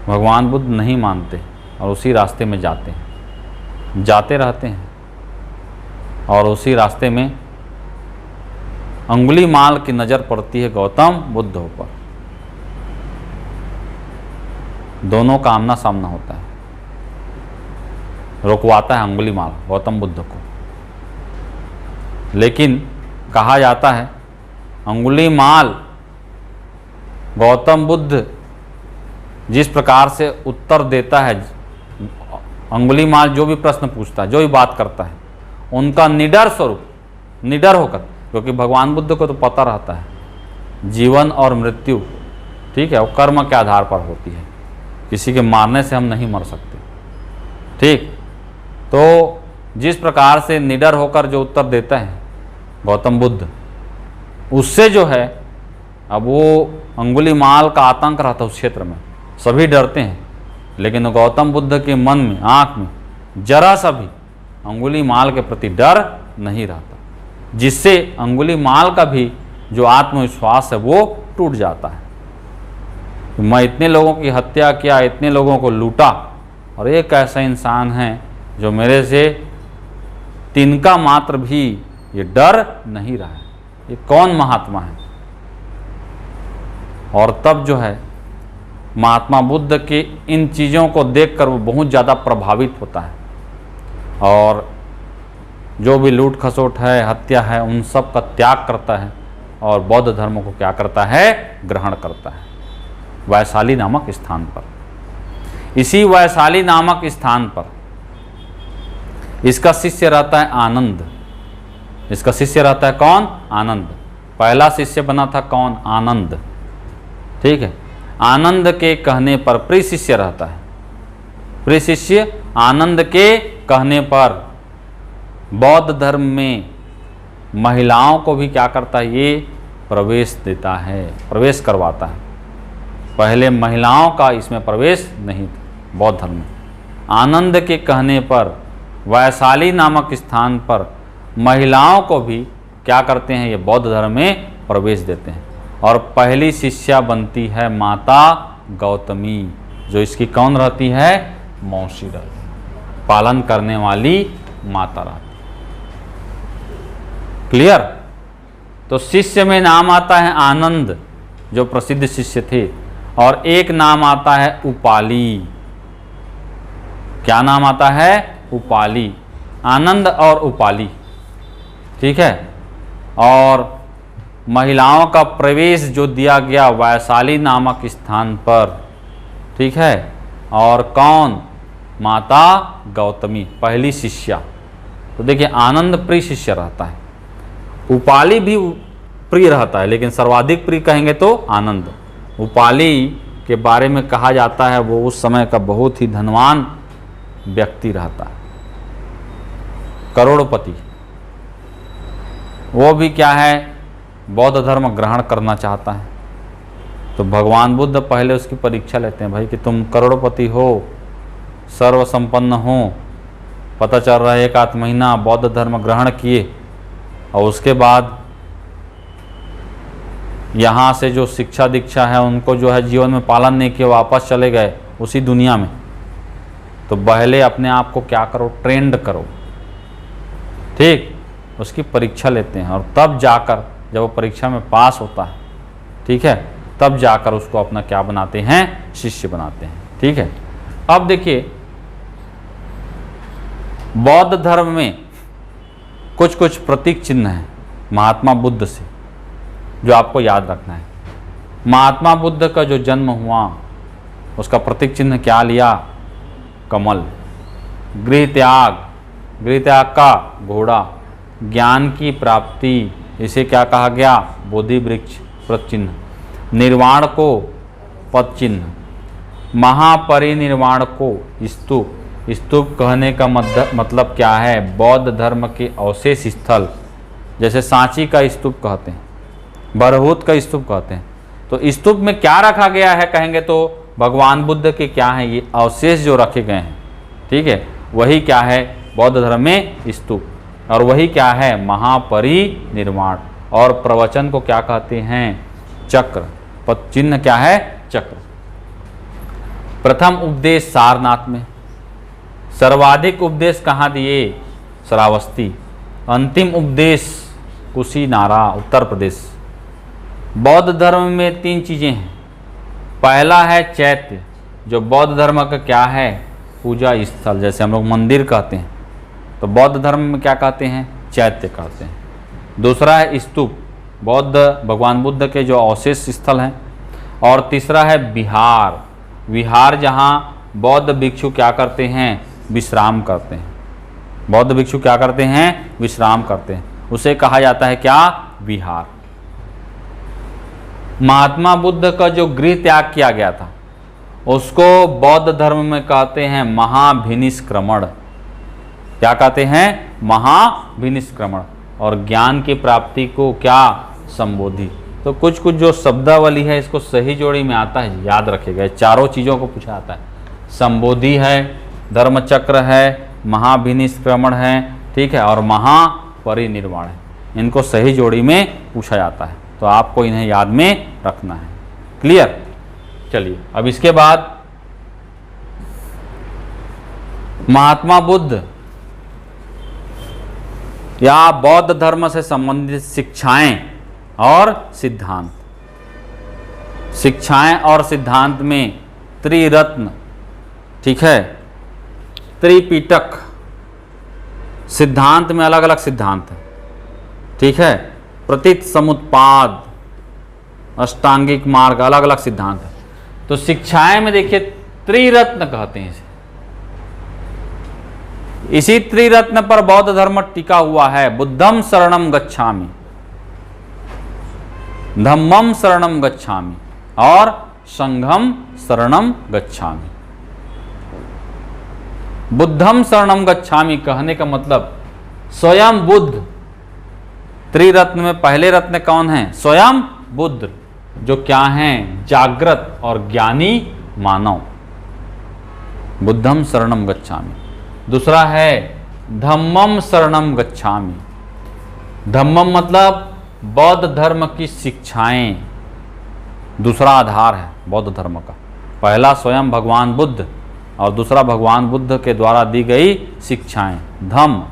Speaker 1: भगवान बुद्ध नहीं मानते और उसी रास्ते में जाते हैं, जाते रहते हैं, और उसी रास्ते में अंगुलीमाल की नज़र पड़ती है गौतम बुद्ध पर। दोनों का आमना सामना होता है, रुकवाता है अंगुलीमाल गौतम बुद्ध को। लेकिन कहा जाता है अंगुलीमाल गौतम बुद्ध जिस प्रकार से उत्तर देता है, अंगुलीमाल जो भी प्रश्न पूछता है, जो भी बात करता है, उनका निडर स्वरूप, निडर होकर, क्योंकि भगवान बुद्ध को तो पता रहता है जीवन और मृत्यु, ठीक है, वो कर्म के आधार पर होती है, किसी के मारने से हम नहीं मर सकते, ठीक। तो जिस प्रकार से निडर होकर जो उत्तर देता है गौतम बुद्ध, उससे जो है अब वो अंगुलीमाल का आतंक रहता है उस क्षेत्र में, सभी डरते हैं, लेकिन गौतम बुद्ध के मन में, आँख में जरा सा भी अंगुलीमाल के प्रति डर नहीं रहता, जिससे अंगुलीमाल का भी जो आत्मविश्वास है वो टूट जाता है। तो मैं इतने लोगों की हत्या किया, इतने लोगों को लूटा, और एक ऐसा इंसान है जो मेरे से तिनका मात्र भी ये डर नहीं रहा है, ये कौन महात्मा है। और तब जो है महात्मा बुद्ध के इन चीज़ों को देखकर वो बहुत ज़्यादा प्रभावित होता है, और जो भी लूट खसोट है, हत्या है, उन सब का त्याग करता है और बौद्ध धर्म को क्या करता है, ग्रहण करता है वैशाली नामक स्थान पर। इसी वैशाली नामक स्थान पर इसका शिष्य रहता है आनंद। इसका शिष्य रहता है कौन, आनंद। पहला शिष्य बना था कौन, आनंद, ठीक है। आनंद के कहने पर प्रिय शिष्य रहता है, प्रिय शिष्य आनंद के कहने पर बौद्ध धर्म में महिलाओं को भी क्या करता है, ये प्रवेश देता है, प्रवेश करवाता है। पहले महिलाओं का इसमें प्रवेश नहीं था बौद्ध धर्म में। आनंद के कहने पर वैशाली नामक स्थान पर महिलाओं को भी क्या करते हैं, ये बौद्ध धर्म में प्रवेश देते हैं। और पहली शिष्या बनती है माता गौतमी, जो इसकी कौन रहती है, मौसी रहती है, पालन करने वाली माता रहती है। क्लियर। तो शिष्य में नाम आता है आनंद, जो प्रसिद्ध शिष्य थे, और एक नाम आता है उपाली। क्या नाम आता है, उपाली। आनंद और उपाली, ठीक है। और महिलाओं का प्रवेश जो दिया गया वैशाली नामक स्थान पर, ठीक है। और कौन, माता गौतमी, पहली शिष्या। तो देखिए आनंद प्रिय शिष्य रहता है, उपाली भी प्रिय रहता है, लेकिन सर्वाधिक प्रिय कहेंगे तो आनंद। उपाली के बारे में कहा जाता है वो उस समय का बहुत ही धनवान व्यक्ति रहता है, करोड़पति। वो भी क्या है, बौद्ध धर्म ग्रहण करना चाहता है। तो भगवान बुद्ध पहले उसकी परीक्षा लेते हैं, भाई कि तुम करोड़पति हो, सर्व संपन्न हो, पता चल रहा है एक आध महीना बौद्ध धर्म ग्रहण किए, और उसके बाद यहाँ से जो शिक्षा दीक्षा है उनको जो है जीवन में पालन नहीं किया, वापस चले गए उसी दुनिया में। तो पहले अपने आप को क्या करो, ट्रेंड करो, ठीक। उसकी परीक्षा लेते हैं, और तब जाकर जब वो परीक्षा में पास होता है, ठीक है, तब जाकर उसको अपना क्या बनाते हैं, शिष्य बनाते हैं, ठीक है। अब देखिए बौद्ध धर्म में कुछ कुछ प्रतीक चिन्ह हैं महात्मा बुद्ध से, जो आपको याद रखना है। महात्मा बुद्ध का जो जन्म हुआ उसका प्रतीक चिन्ह क्या लिया, कमल। गृह त्याग, गृह त्याग का घोड़ा। ज्ञान की प्राप्ति, इसे क्या कहा गया, बोधि वृक्ष प्रतीक चिन्ह। निर्वाण को पद चिन्ह। महापरिनिर्वाण को स्तूप। स्तूप कहने का मतलब क्या है, बौद्ध धर्म के अवशेष स्थल, जैसे सांची का स्तूप कहते हैं, बरहूत का स्तूप कहते हैं। तो स्तूप में क्या रखा गया है कहेंगे तो भगवान बुद्ध के क्या हैं, ये अवशेष जो रखे गए हैं, ठीक है। वही क्या है बौद्ध धर्म में स्तूप, और वही क्या है महापरिनिर्वाण। और प्रवचन को क्या कहते हैं चक्र, पद चिन्ह क्या है चक्र। प्रथम उपदेश सारनाथ में, सर्वाधिक उपदेश कहाँ दिए श्रावस्ती, अंतिम उपदेश कुशीनारा उत्तर प्रदेश। बौद्ध धर्म में 3 चीज़ें हैं। पहला है चैत्य, जो बौद्ध धर्म का क्या है पूजा स्थल, जैसे हम लोग मंदिर कहते हैं तो बौद्ध धर्म में क्या कहते हैं चैत्य कहते हैं। दूसरा है स्तूप, बौद्ध भगवान बुद्ध के जो अवशेष स्थल हैं। और तीसरा है विहार, विहार जहाँ बौद्ध भिक्षु क्या करते हैं विश्राम करते हैं। बौद्ध भिक्षु क्या करते हैं विश्राम करते हैं, उसे कहा जाता है क्या विहार। महात्मा बुद्ध का जो गृह त्याग किया गया था उसको बौद्ध धर्म में कहते हैं महाभिनिष्क्रमण। क्या कहते हैं महाभिनिष्क्रमण। और ज्ञान की प्राप्ति को क्या संबोधि। तो कुछ कुछ जो शब्दावली है इसको सही जोड़ी में आता है, याद रखेगा। चारों चीज़ों को पूछा जाता है, संबोधि है, धर्मचक्र है, महाभिनिष्क्रमण है, ठीक है, और महापरिनिर्वाण है। इनको सही जोड़ी में पूछा जाता है, तो आपको इन्हें याद में रखना है। क्लियर। चलिए अब इसके बाद महात्मा बुद्ध या बौद्ध धर्म से संबंधित शिक्षाएं और सिद्धांत। शिक्षाएं और सिद्धांत में त्रिरत्न, ठीक है, त्रिपिटक, सिद्धांत में अलग अलग सिद्धांत है, ठीक है, प्रतीत समुत्पाद, अष्टांगिक मार्ग, अलग अलग सिद्धांत है। तो शिक्षाएं में देखिए त्रिरत्न कहते हैं इसे। इसी त्रिरत्न पर बौद्ध धर्म टिका हुआ है। बुद्धम शरणम गच्छामि, धम्मम शरणम गच्छामि और संघम शरणम गच्छामि। बुद्धम शरणम गच्छामि कहने का मतलब स्वयं बुद्ध। त्रिरत्न में पहले रत्न कौन है स्वयं बुद्ध, जो क्या हैं जागृत और ज्ञानी मानव। बुद्धम शरणम गच्छामि। दूसरा है धम्मम शरणम गच्छामि। धम्मम मतलब बौद्ध धर्म की शिक्षाएं, दूसरा आधार है बौद्ध धर्म का। पहला स्वयं भगवान बुद्ध और दूसरा भगवान बुद्ध के द्वारा दी गई शिक्षाएं धम्म।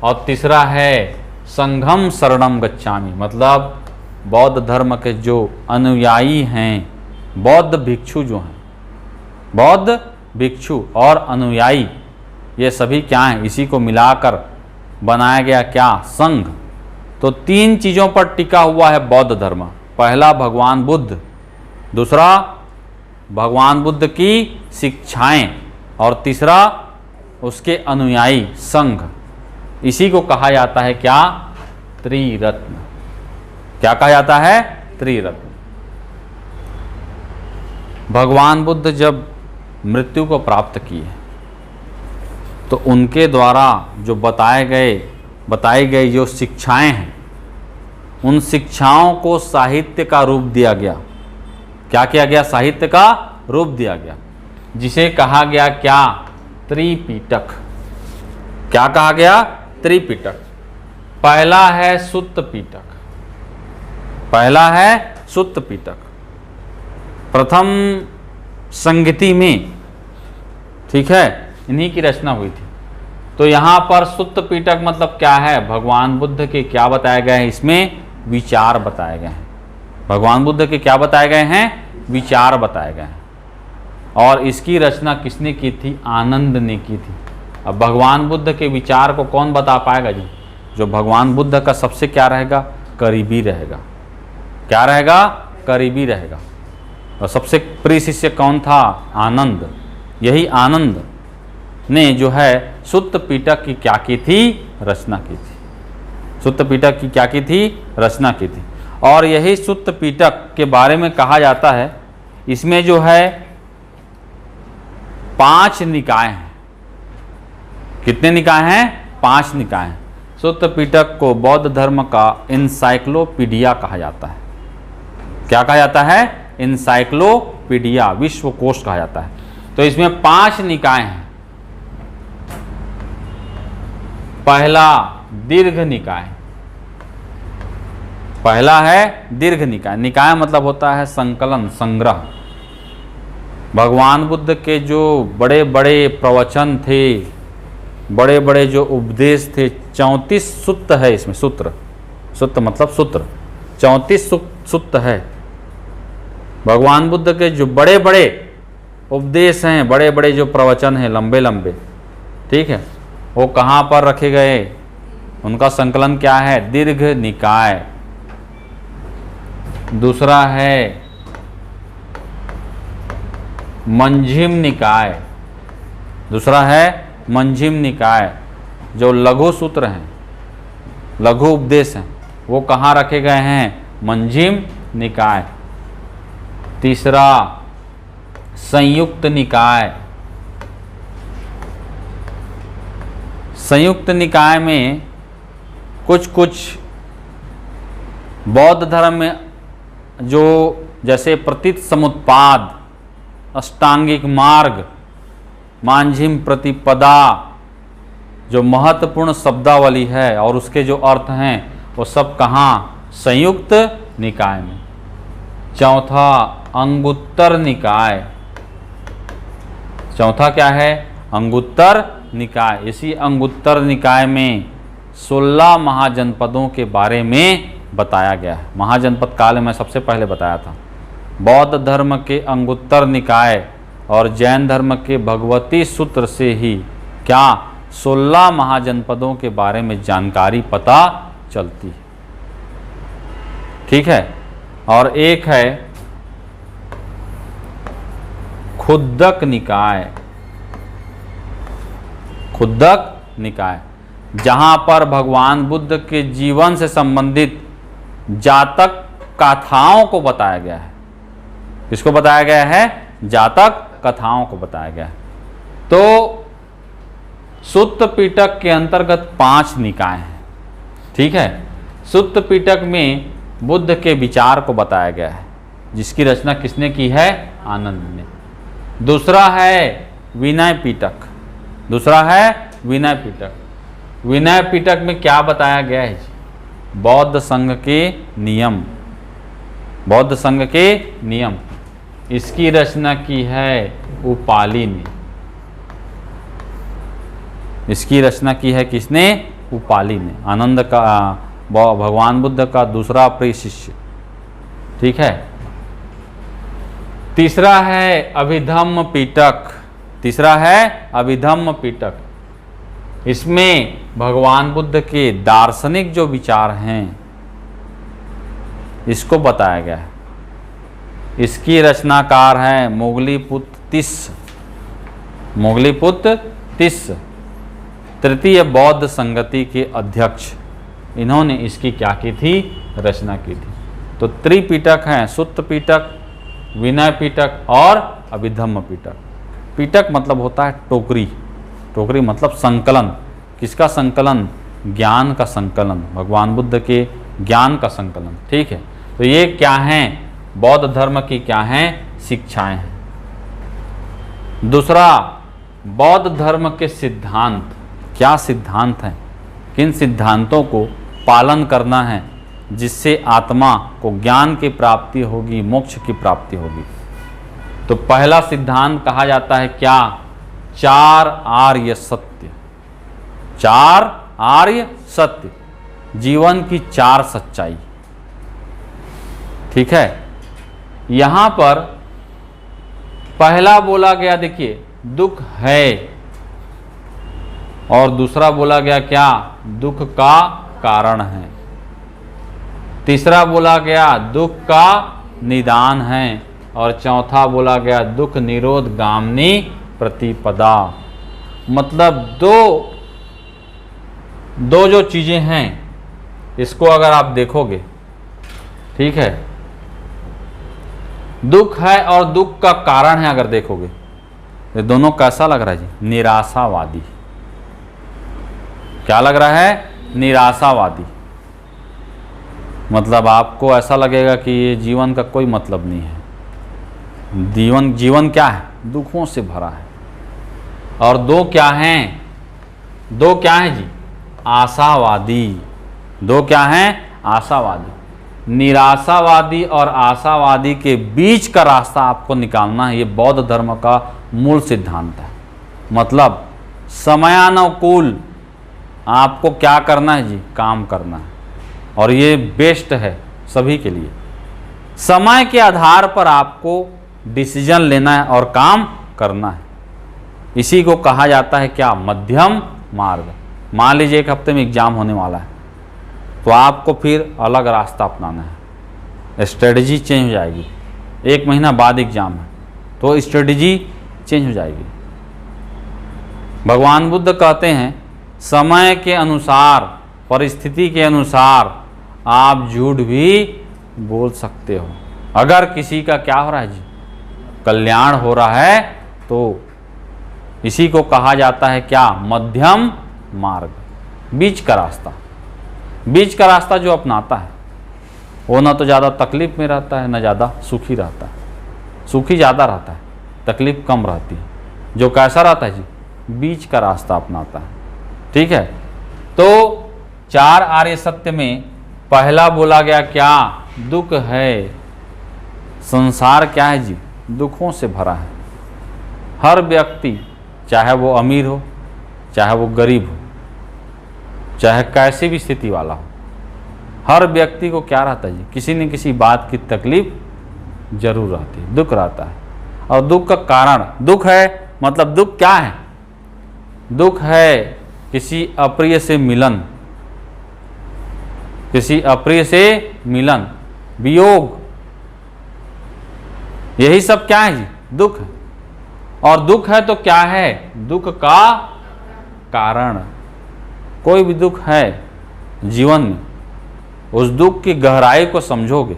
Speaker 1: और तीसरा है संघम शरणम गच्छामि, मतलब बौद्ध धर्म के जो अनुयायी हैं, बौद्ध भिक्षु जो हैं, बौद्ध भिक्षु और अनुयायी, ये सभी क्या हैं, इसी को मिलाकर बनाया गया क्या संघ। तो 3 चीज़ों पर टिका हुआ है बौद्ध धर्म। पहला भगवान बुद्ध, दूसरा भगवान बुद्ध की शिक्षाएं और तीसरा उसके अनुयायी संघ। इसी को कहा जाता है क्या त्रिरत्न। क्या कहा जाता है त्रिरत्न। भगवान बुद्ध जब मृत्यु को प्राप्त किए तो उनके द्वारा जो बताई गई जो शिक्षाएं हैं, उन शिक्षाओं को साहित्य का रूप दिया गया। क्या किया गया साहित्य का रूप दिया गया, जिसे कहा गया क्या त्रिपिटक। क्या कहा गया त्रिपिटक। पहला है सुत्त पिटक, पहला है सुत्त पिटक, प्रथम संगति में, ठीक है, इन्हीं की रचना हुई थी। तो यहाँ पर सुत्त पिटक मतलब क्या है, भगवान बुद्ध के क्या बताए गए हैं, इसमें विचार बताए गए हैं। भगवान बुद्ध के क्या बताए गए हैं, विचार बताए गए हैं। और इसकी रचना किसने की थी, आनंद ने की थी। अब भगवान बुद्ध के विचार को कौन बता पाएगा जी, जो भगवान बुद्ध का सबसे क्या रहेगा, करीबी रहेगा। क्या रहेगा, करीबी रहेगा। और सबसे प्रिय शिष्य कौन था, आनंद। यही आनंद ने जो है सुत्त पिटक की क्या की थी, रचना की थी। सुत्त पिटक की क्या की थी, रचना की थी। और यही सुत्त पिटक के बारे में कहा जाता है, इसमें जो है 5 निकाय हैं। कितने निकाय हैं, 5 निकाय हैं। सुत्त पिटक को बौद्ध धर्म का इंसाइक्लोपीडिया कहा जाता है। क्या कहा जाता है, इंसाइक्लोपीडिया, विश्वकोश कहा जाता है। तो इसमें 5 निकाय हैं। पहला दीर्घ निकाय, पहला है दीर्घ निकाय। निकाय मतलब होता है संकलन, संग्रह। भगवान बुद्ध के जो बड़े बड़े प्रवचन थे, बड़े बड़े जो उपदेश थे, 34 सूत्र है इसमें। सूत्र, सूत्र मतलब सूत्र, 34 सूत्र है। भगवान बुद्ध के जो बड़े बड़े उपदेश हैं, बड़े बड़े जो प्रवचन हैं, लंबे लंबे, ठीक है, वो कहाँ पर रखे गए? उनका संकलन क्या है? दीर्घ निकाय। दूसरा है मंझिम निकाय, दूसरा है मंझिम निकाय। जो लघु सूत्र हैं, लघु उपदेश हैं, वो कहाँ रखे गए हैं? मंझिम निकाय। तीसरा संयुक्त निकाय। संयुक्त निकाय में कुछ कुछ बौद्ध धर्म में जो जैसे प्रतीत समुत्पाद, अष्टांगिक मार्ग, मांझिम प्रतिपदा, जो महत्वपूर्ण शब्दावली है और उसके जो अर्थ हैं, वो सब कहाँ? संयुक्त निकाय में। चौथा अंगुत्तर निकाय। चौथा क्या है? अंगुत्तर निकाय। इसी अंगुत्तर निकाय में 16 महाजनपदों के बारे में बताया गया है। महाजनपद काल में सबसे पहले बताया था। बौद्ध धर्म के अंगुत्तर निकाय और जैन धर्म के भगवती सूत्र से ही क्या 16 महाजनपदों के बारे में जानकारी पता चलती है, ठीक है। और एक है खुद्दक निकाय। खुद्दक निकाय, जहां पर भगवान बुद्ध के जीवन से संबंधित जातक कथाओं को बताया गया है। किसको बताया गया है? जातक कथाओं को बताया गया है। तो सुत्त पिटक के अंतर्गत 5 निकाय हैं, ठीक है। सुत्त पिटक में बुद्ध के विचार को बताया गया है, जिसकी रचना किसने की है? आनंद ने। दूसरा है विनय पिटक। दूसरा है विनय पिटक। विनय पिटक में क्या बताया गया है? बौद्ध संघ के नियम, बौद्ध संघ के नियम। इसकी रचना की है उपाली ने। इसकी रचना की है किसने? उपाली ने। आनंद का, भगवान बुद्ध का दूसरा प्रिय शिष्य, ठीक है। तीसरा है अभिधम्म पिटक। तीसरा है अभिधम्म पिटक। इसमें भगवान बुद्ध के दार्शनिक जो विचार हैं, इसको बताया गया है। इसकी रचनाकार हैं मोगलीपुत्र तिस्स। मोगलीपुत्र तिस्स तृतीय बौद्ध संगति के अध्यक्ष, इन्होंने इसकी क्या की थी? रचना की थी। तो त्रिपिटक हैं, सुत्त पिटक, विनय पिटक और अभिधम्म पिटक। पिटक मतलब होता है टोकरी। टोकरी मतलब संकलन। किसका संकलन? ज्ञान का संकलन, भगवान बुद्ध के ज्ञान का संकलन, ठीक है। तो ये क्या हैं? बौद्ध धर्म की क्या हैं? शिक्षाएं हैं। दूसरा, बौद्ध धर्म के सिद्धांत। क्या सिद्धांत हैं? किन सिद्धांतों को पालन करना है जिससे आत्मा को ज्ञान की प्राप्ति होगी, मोक्ष की प्राप्ति होगी? तो पहला सिद्धांत कहा जाता है क्या? 4 आर्य सत्य। 4 आर्य सत्य, जीवन की 4 सच्चाई, ठीक है। यहां पर पहला बोला गया, देखिए, दुख है, और दूसरा बोला गया क्या? दुख का कारण है। तीसरा बोला गया दुख का निदान है, और चौथा बोला गया दुख निरोध गामिनी प्रतिपदा। मतलब दो जो चीजें हैं, इसको अगर आप देखोगे, ठीक है, दुख है और दुख का कारण है, अगर देखोगे ये दोनों कैसा लग रहा है जी? निराशावादी। क्या लग रहा है? निराशावादी। मतलब आपको ऐसा लगेगा कि ये जीवन का कोई मतलब नहीं है। जीवन क्या है? दुखों से भरा है। और दो क्या हैं? दो क्या हैं जी? आशावादी। दो क्या हैं? आशावादी। निराशावादी और आशावादी के बीच का रास्ता आपको निकालना है। ये बौद्ध धर्म का मूल सिद्धांत है। मतलब समयानुकूल आपको क्या करना है जी? काम करना है। और ये बेस्ट है सभी के लिए। समय के आधार पर आपको डिसीजन लेना है और काम करना है। इसी को कहा जाता है क्या? मध्यम मार्ग। मान लीजिए एक हफ्ते में एग्जाम होने वाला है, तो आपको फिर अलग रास्ता अपनाना है। स्ट्रेटजी चेंज हो जाएगी। एक महीना बाद एग्जाम है तो स्ट्रेटजी चेंज हो जाएगी। भगवान बुद्ध कहते हैं समय के अनुसार, परिस्थिति के अनुसार आप झूठ भी बोल सकते हो। अगर किसी का क्या हो रहा है जी? कल्याण हो रहा है, तो इसी को कहा जाता है क्या? मध्यम मार्ग, बीच का रास्ता। बीच का रास्ता जो अपनाता है वो ना तो ज़्यादा तकलीफ में रहता है, ना ज़्यादा सुखी रहता है। सुखी ज़्यादा रहता है, तकलीफ कम रहती है। जो कैसा रहता है जी? बीच का रास्ता अपनाता है। ठीक है। तो 4 आर्य सत्य में पहला बोला गया क्या? दुख है। संसार क्या है जी? दुखों से भरा है। हर व्यक्ति, चाहे वो अमीर हो, चाहे वो गरीब हो, चाहे कैसी भी स्थिति वाला हो, हर व्यक्ति को क्या रहता है जी? किसी न किसी बात की तकलीफ जरूर रहती है, दुख रहता है। और दुख का कारण, दुख है मतलब दुख क्या है? दुख है किसी अप्रिय से मिलन, किसी अप्रिय से मिलन, वियोग, यही सब क्या है जी? दुख है। और दुख है तो क्या है? दुख का कारण। कोई भी दुख है जीवन में, उस दुख की गहराई को समझोगे।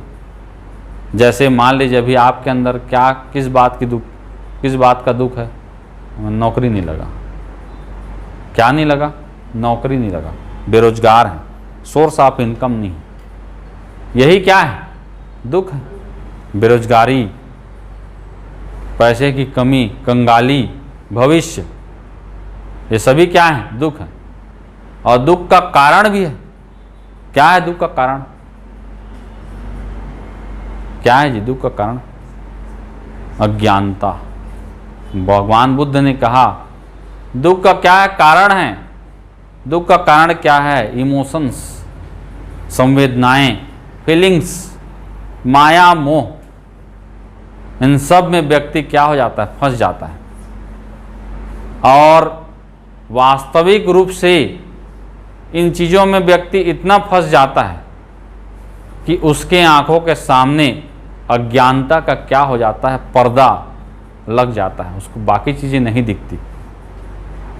Speaker 1: जैसे मान लीजिए अभी आपके अंदर क्या, किस बात का दुख है? नौकरी नहीं लगा। क्या नहीं लगा? नौकरी नहीं लगा, बेरोजगार हैं, सोर्स ऑफ इनकम नहीं। यही क्या है? दुख है। बेरोजगारी, पैसे की कमी, कंगाली, भविष्य, ये सभी क्या है? दुख है। और दुख का कारण भी है। क्या है दुख का कारण? क्या है जी दुख का कारण? अज्ञानता। भगवान बुद्ध ने कहा दुख का क्या है? कारण है। दुख का कारण क्या है? इमोशंस, संवेदनाएं, फीलिंग्स, माया, मोह। इन सब में व्यक्ति क्या हो जाता है? फंस जाता है। और वास्तविक रूप से इन चीज़ों में व्यक्ति इतना फंस जाता है कि उसके आंखों के सामने अज्ञानता का क्या हो जाता है? पर्दा लग जाता है, उसको बाकी चीज़ें नहीं दिखती।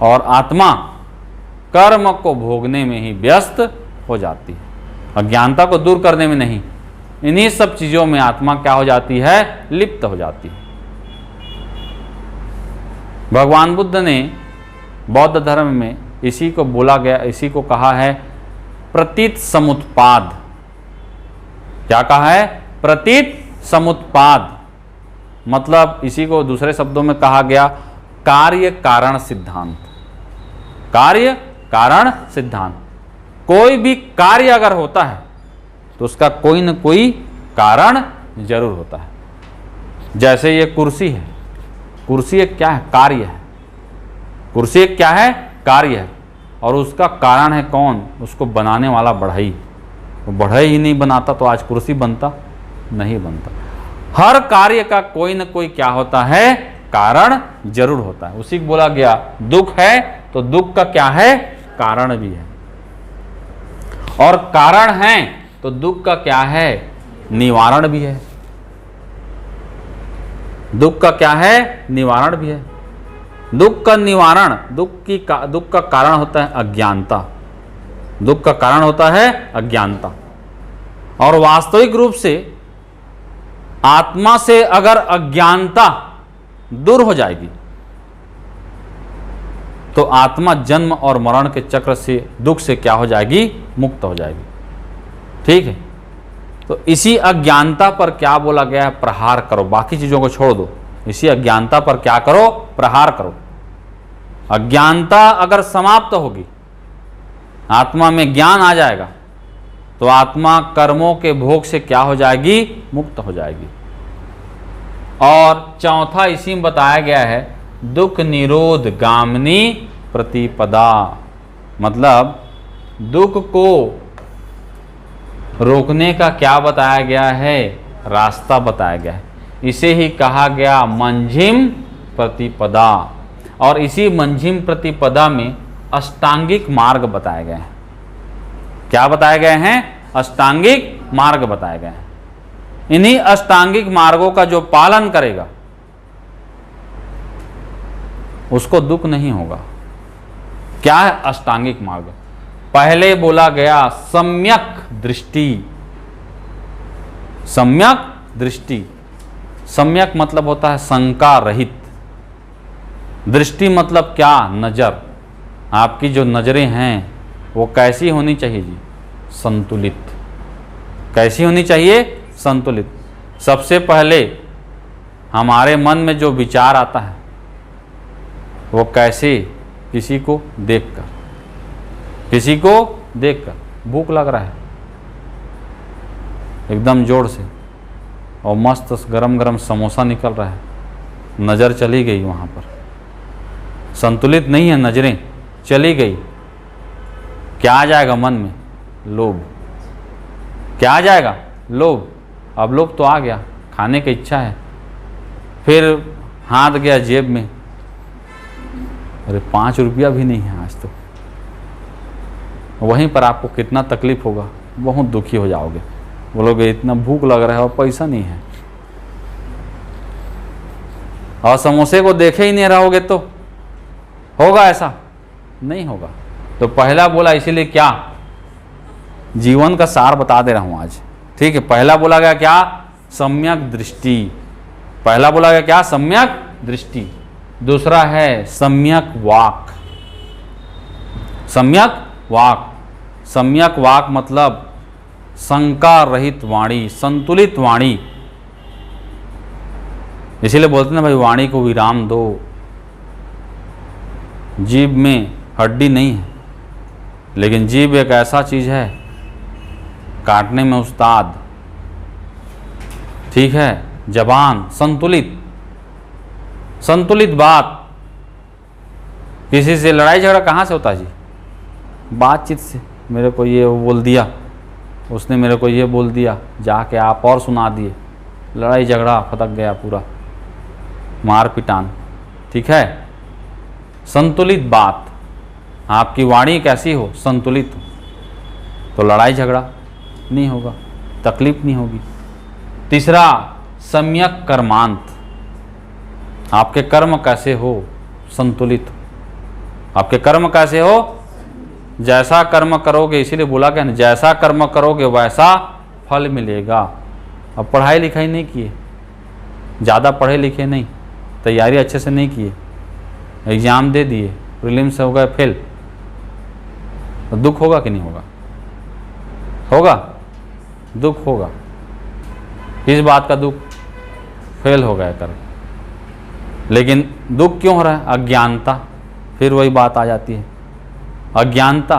Speaker 1: और आत्मा कर्म को भोगने में ही व्यस्त हो जाती है, अज्ञानता को दूर करने में नहीं। इन्हीं सब चीज़ों में आत्मा क्या हो जाती है? लिप्त हो जाती है। भगवान बुद्ध ने बौद्ध धर्म में इसी को बोला गया, इसी को कहा है प्रतीत समुत्पाद। क्या कहा है? प्रतीत समुत्पाद। मतलब इसी को दूसरे शब्दों में कहा गया कार्य कारण सिद्धांत। कार्य कारण सिद्धांत। कोई भी कार्य अगर होता है तो उसका कोई न कोई कारण जरूर होता है। जैसे ये कुर्सी है, कुर्सी एक क्या है? कार्य है। कुर्सी एक क्या है? कार्य है। और उसका कारण है कौन? उसको बनाने वाला बढ़ई। वो बढ़ई ही नहीं बनाता तो आज कुर्सी बनता नहीं बनता। हर कार्य का कोई न कोई क्या होता है? कारण जरूर होता है। उसी को बोला गया दुख है तो दुख का क्या है? कारण भी है। और कारण है तो दुख का क्या है? निवारण भी है। दुख का क्या है? निवारण भी है। दुख का निवारण, दुख का कारण होता है अज्ञानता। दुख का कारण होता है अज्ञानता। और वास्तविक रूप से आत्मा से अगर अज्ञानता दूर हो जाएगी तो आत्मा जन्म और मरण के चक्र से, दुख से क्या हो जाएगी? मुक्त हो जाएगी। ठीक है। तो इसी अज्ञानता पर क्या बोला गया है? प्रहार करो। बाकी चीजों को छोड़ दो, इसी अज्ञानता पर क्या करो? प्रहार करो। अज्ञानता अगर समाप्त होगी आत्मा में ज्ञान आ जाएगा तो आत्मा कर्मों के भोग से क्या हो जाएगी? मुक्त हो जाएगी। और चौथा इसी में बताया गया है दुख निरोध गामिनी प्रतिपदा, मतलब दुख को रोकने का क्या बताया गया है? रास्ता बताया गया है। इसे ही कहा गया मंझिम प्रतिपदा। और इसी मंझिम प्रतिपदा में अष्टांगिक मार्ग बताए गए हैं। क्या बताए गए हैं? अष्टांगिक मार्ग बताए गए हैं। इन्हीं अष्टांगिक मार्गों का जो पालन करेगा उसको दुख नहीं होगा। क्या है अष्टांगिक मार्ग? पहले बोला गया सम्यक दृष्टि। सम्यक दृष्टि, सम्यक मतलब होता है शंका रहित। दृष्टि मतलब क्या? नजर। आपकी जो नजरें हैं वो कैसी होनी चाहिए जी? संतुलित। कैसी होनी चाहिए? संतुलित। सबसे पहले हमारे मन में जो विचार आता है वो कैसे? किसी को देखकर, किसी को देखकर भूख लग रहा है एकदम जोर से और मस्त गरम गरम समोसा निकल रहा है, नज़र चली गई वहाँ पर, संतुलित नहीं है, नज़रें चली गई। क्या आ जाएगा मन में? लोभ। क्या आ जाएगा? लोभ। अब लोभ तो आ गया, खाने की इच्छा है, फिर हाथ गया जेब में, अरे 5 रुपया भी नहीं है आज तो। वहीं पर आपको कितना तकलीफ होगा, बहुत दुखी हो जाओगे, बोलोगे इतना भूख लग रहा है और पैसा नहीं है। और समोसे को देखे ही नहीं रहोगे तो होगा ऐसा? नहीं होगा। तो पहला बोला, इसीलिए क्या जीवन का सार बता दे रहा हूं आज, ठीक है। पहला बोला गया क्या? सम्यक दृष्टि। पहला बोला गया क्या? सम्यक दृष्टि। दूसरा है सम्यक वाक। सम्यक वाक। सम्यक वाक मतलब शंका रहित वाणी, संतुलित वाणी। इसीलिए बोलते हैं भाई वाणी को विराम दो। जीभ में हड्डी नहीं है, लेकिन जीभ एक ऐसा चीज है काटने में उस्ताद, ठीक है। जबान संतुलित, संतुलित बात। किसी से लड़ाई झगड़ा कहाँ से होता है जी? बातचीत से। मेरे को ये बोल दिया, उसने मेरे को ये बोल दिया, जाके आप और सुना दिए, लड़ाई झगड़ा फटक गया पूरा, मार पिटान, ठीक है। संतुलित बात। आपकी वाणी कैसी हो? संतुलित हो, तो लड़ाई झगड़ा नहीं होगा, तकलीफ नहीं होगी। तीसरा सम्यक कर्मांत। आपके कर्म कैसे हो? संतुलित हो। आपके कर्म कैसे हो? जैसा कर्म करोगे, इसीलिए बोला क्या, जैसा कर्म करोगे वैसा फल मिलेगा। अब पढ़ाई लिखाई नहीं किए, ज़्यादा पढ़े लिखे नहीं, तैयारी अच्छे से नहीं किए, एग्ज़ाम दे दिए, प्रीलिम्स से हो गए फेल, तो दुख होगा कि नहीं होगा? होगा, दुख होगा। किस बात का दुख? फेल हो गया कर। लेकिन दुख क्यों हो रहा है? अज्ञानता। फिर वही बात आ जाती है, अज्ञानता।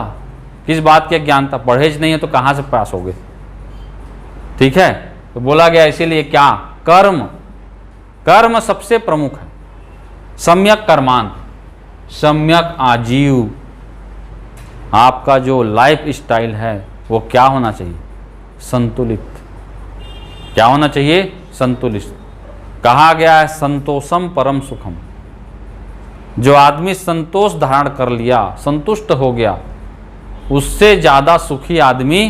Speaker 1: किस बात की अज्ञानता? पढ़ेज नहीं है तो कहाँ से पास होगे, ठीक है। तो बोला गया इसीलिए क्या? कर्म। कर्म सबसे प्रमुख है। सम्यक कर्मांत, सम्यक आजीव। आपका जो लाइफ स्टाइल है वो क्या होना चाहिए? संतुलित। क्या होना चाहिए? संतुलित। कहा गया है संतोषम परम सुखम। जो आदमी संतोष धारण कर लिया, संतुष्ट हो गया, उससे ज़्यादा सुखी आदमी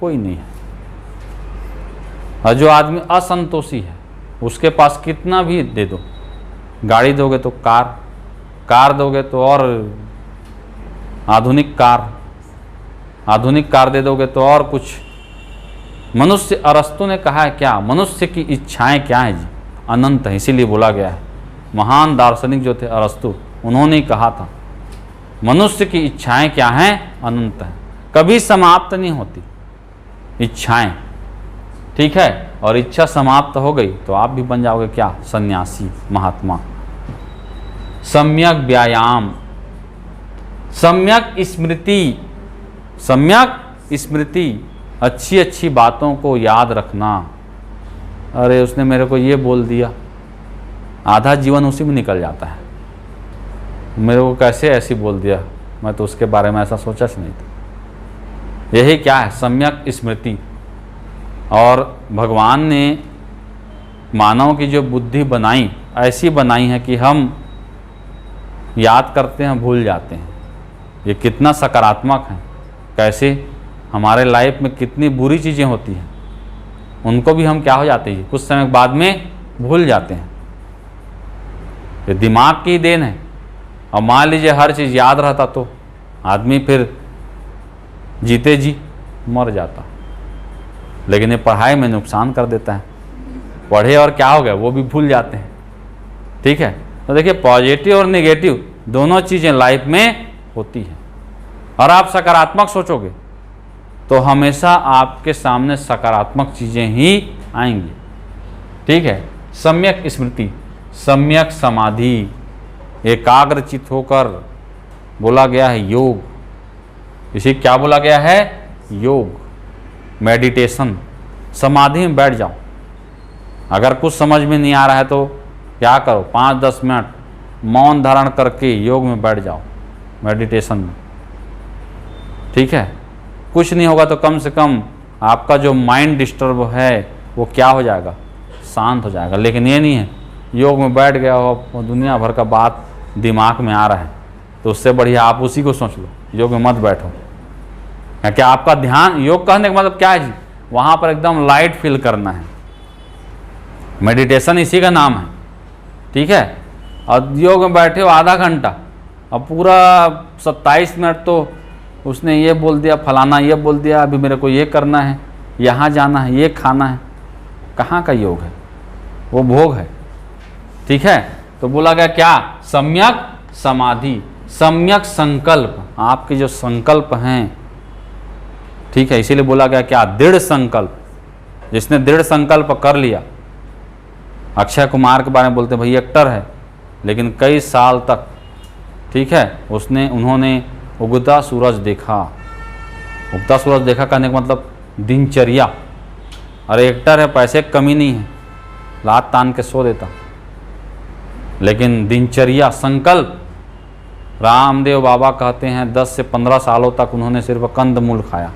Speaker 1: कोई नहीं है। और जो आदमी असंतोषी है, उसके पास कितना भी दे दो, गाड़ी दोगे तो कार, कार दोगे तो और आधुनिक कार, आधुनिक कार दे दोगे तो और कुछ। मनुष्य, अरस्तु ने कहा है क्या? मनुष्य की इच्छाएं क्या है जी? अनंत है। इसीलिए बोला गया है, महान दार्शनिक जो थे अरस्तु, उन्होंने ही कहा था मनुष्य की इच्छाएं क्या हैं? अनंत है, कभी समाप्त नहीं होती इच्छाएं, ठीक है। और इच्छा समाप्त हो गई तो आप भी बन जाओगे क्या? सन्यासी, महात्मा। सम्यक व्यायाम, सम्यक स्मृति। सम्यक स्मृति, अच्छी अच्छी बातों को याद रखना। अरे उसने मेरे को ये बोल दिया, आधा जीवन उसी में निकल जाता है। मेरे को कैसे ऐसी बोल दिया, मैं तो उसके बारे में ऐसा सोचा ही नहीं था। यही क्या है? सम्यक स्मृति। और भगवान ने मानव की जो बुद्धि बनाई, ऐसी बनाई है कि हम याद करते हैं, भूल जाते हैं। ये कितना सकारात्मक है। कैसे हमारे लाइफ में कितनी बुरी चीज़ें होती हैं, उनको भी हम क्या हो जाते हैं, कुछ समय बाद में भूल जाते हैं। ये दिमाग की देन है। और मान लीजिए हर चीज़ याद रहता तो आदमी फिर जीते जी मर जाता। लेकिन ये पढ़ाई में नुकसान कर देता है। पढ़े और क्या हो गया, वो भी भूल जाते हैं। ठीक है, तो देखिए पॉजिटिव और नेगेटिव दोनों चीज़ें लाइफ में होती हैं। और आप सकारात्मक सोचोगे तो हमेशा आपके सामने सकारात्मक चीज़ें ही आएंगी। ठीक है। सम्यक स्मृति, सम्यक समाधि, एकाग्रचित होकर बोला गया है योग। इसे क्या बोला गया है? योग, मेडिटेशन। समाधि में बैठ जाओ। अगर कुछ समझ में नहीं आ रहा है तो क्या करो, 5-10 मिनट मौन धारण करके योग में बैठ जाओ, मेडिटेशन में। ठीक है। कुछ नहीं होगा तो कम से कम आपका जो माइंड डिस्टर्ब है वो क्या हो जाएगा, शांत हो जाएगा। लेकिन ये नहीं है, योग में बैठ गया हो, दुनिया भर का बात दिमाग में आ रहा है, तो उससे बढ़िया आप उसी को सोच लो, योग में मत बैठो। क्या आपका ध्यान, योग कहने का मतलब क्या है जी? वहाँ पर एकदम लाइट फील करना है। मेडिटेशन इसी का नाम है। ठीक है। और योग में बैठे हो आधा घंटा और पूरा 27 मिनट तो उसने ये बोल दिया, फलाना ये बोल दिया, अभी मेरे को ये करना है, यहाँ जाना है, ये खाना है। कहाँ का योग है? वो भोग है। ठीक है। तो बोला गया क्या? सम्यक समाधि, सम्यक संकल्प। आपके जो संकल्प हैं, ठीक है, इसीलिए बोला गया क्या? दृढ़ संकल्प। जिसने दृढ़ संकल्प कर लिया, अक्षय कुमार के बारे में बोलते हैं भाई एक्टर है, लेकिन कई साल तक, ठीक है, उन्होंने उगता सूरज देखा। उगता सूरज देखा कहने का मतलब दिनचर्या। अरे एक्टर है, पैसे की कमी नहीं है, लात तान के सो देता, लेकिन दिनचर्या, संकल्प। रामदेव बाबा कहते हैं 10 से 15 सालों तक उन्होंने सिर्फ कंदमूल खाया,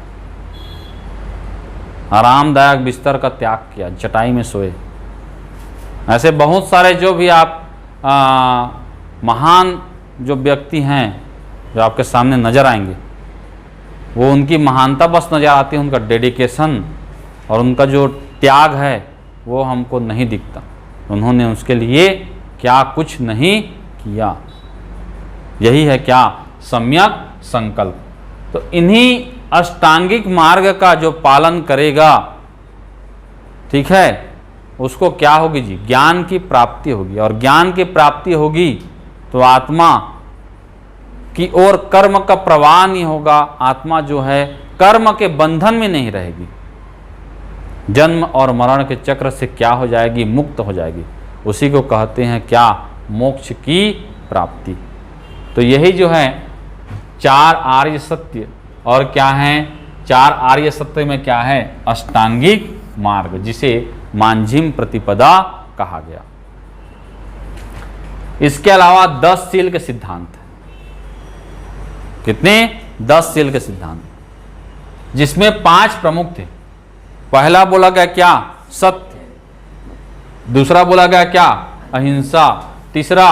Speaker 1: आरामदायक बिस्तर का त्याग किया, चटाई में सोए। ऐसे बहुत सारे जो भी आप महान जो व्यक्ति हैं जो आपके सामने नज़र आएंगे, वो उनकी महानता बस नज़र आती है, उनका डेडिकेशन और उनका जो त्याग है वो हमको नहीं दिखता। उन्होंने उसके लिए क्या कुछ नहीं किया। यही है क्या? सम्यक संकल्प। तो इन्हीं अष्टांगिक मार्ग का जो पालन करेगा, ठीक है, उसको क्या होगी जी? ज्ञान की प्राप्ति होगी। और ज्ञान की प्राप्ति होगी तो आत्मा की ओर कर्म का प्रवाह नहीं होगा। आत्मा जो है कर्म के बंधन में नहीं रहेगी, जन्म और मरण के चक्र से क्या हो जाएगी? मुक्त हो जाएगी। उसी को कहते हैं क्या? मोक्ष की प्राप्ति। तो यही जो है 4 आर्य सत्य। और क्या है 4 आर्य सत्य में? क्या है? अष्टांगिक मार्ग, जिसे मांझिम प्रतिपदा कहा गया। इसके अलावा 10 शील के सिद्धांत हैं। कितने? 10 शील के सिद्धांत, जिसमें 5 प्रमुख थे। पहला बोला गया क्या? सत्य। दूसरा बोला गया क्या? अहिंसा। तीसरा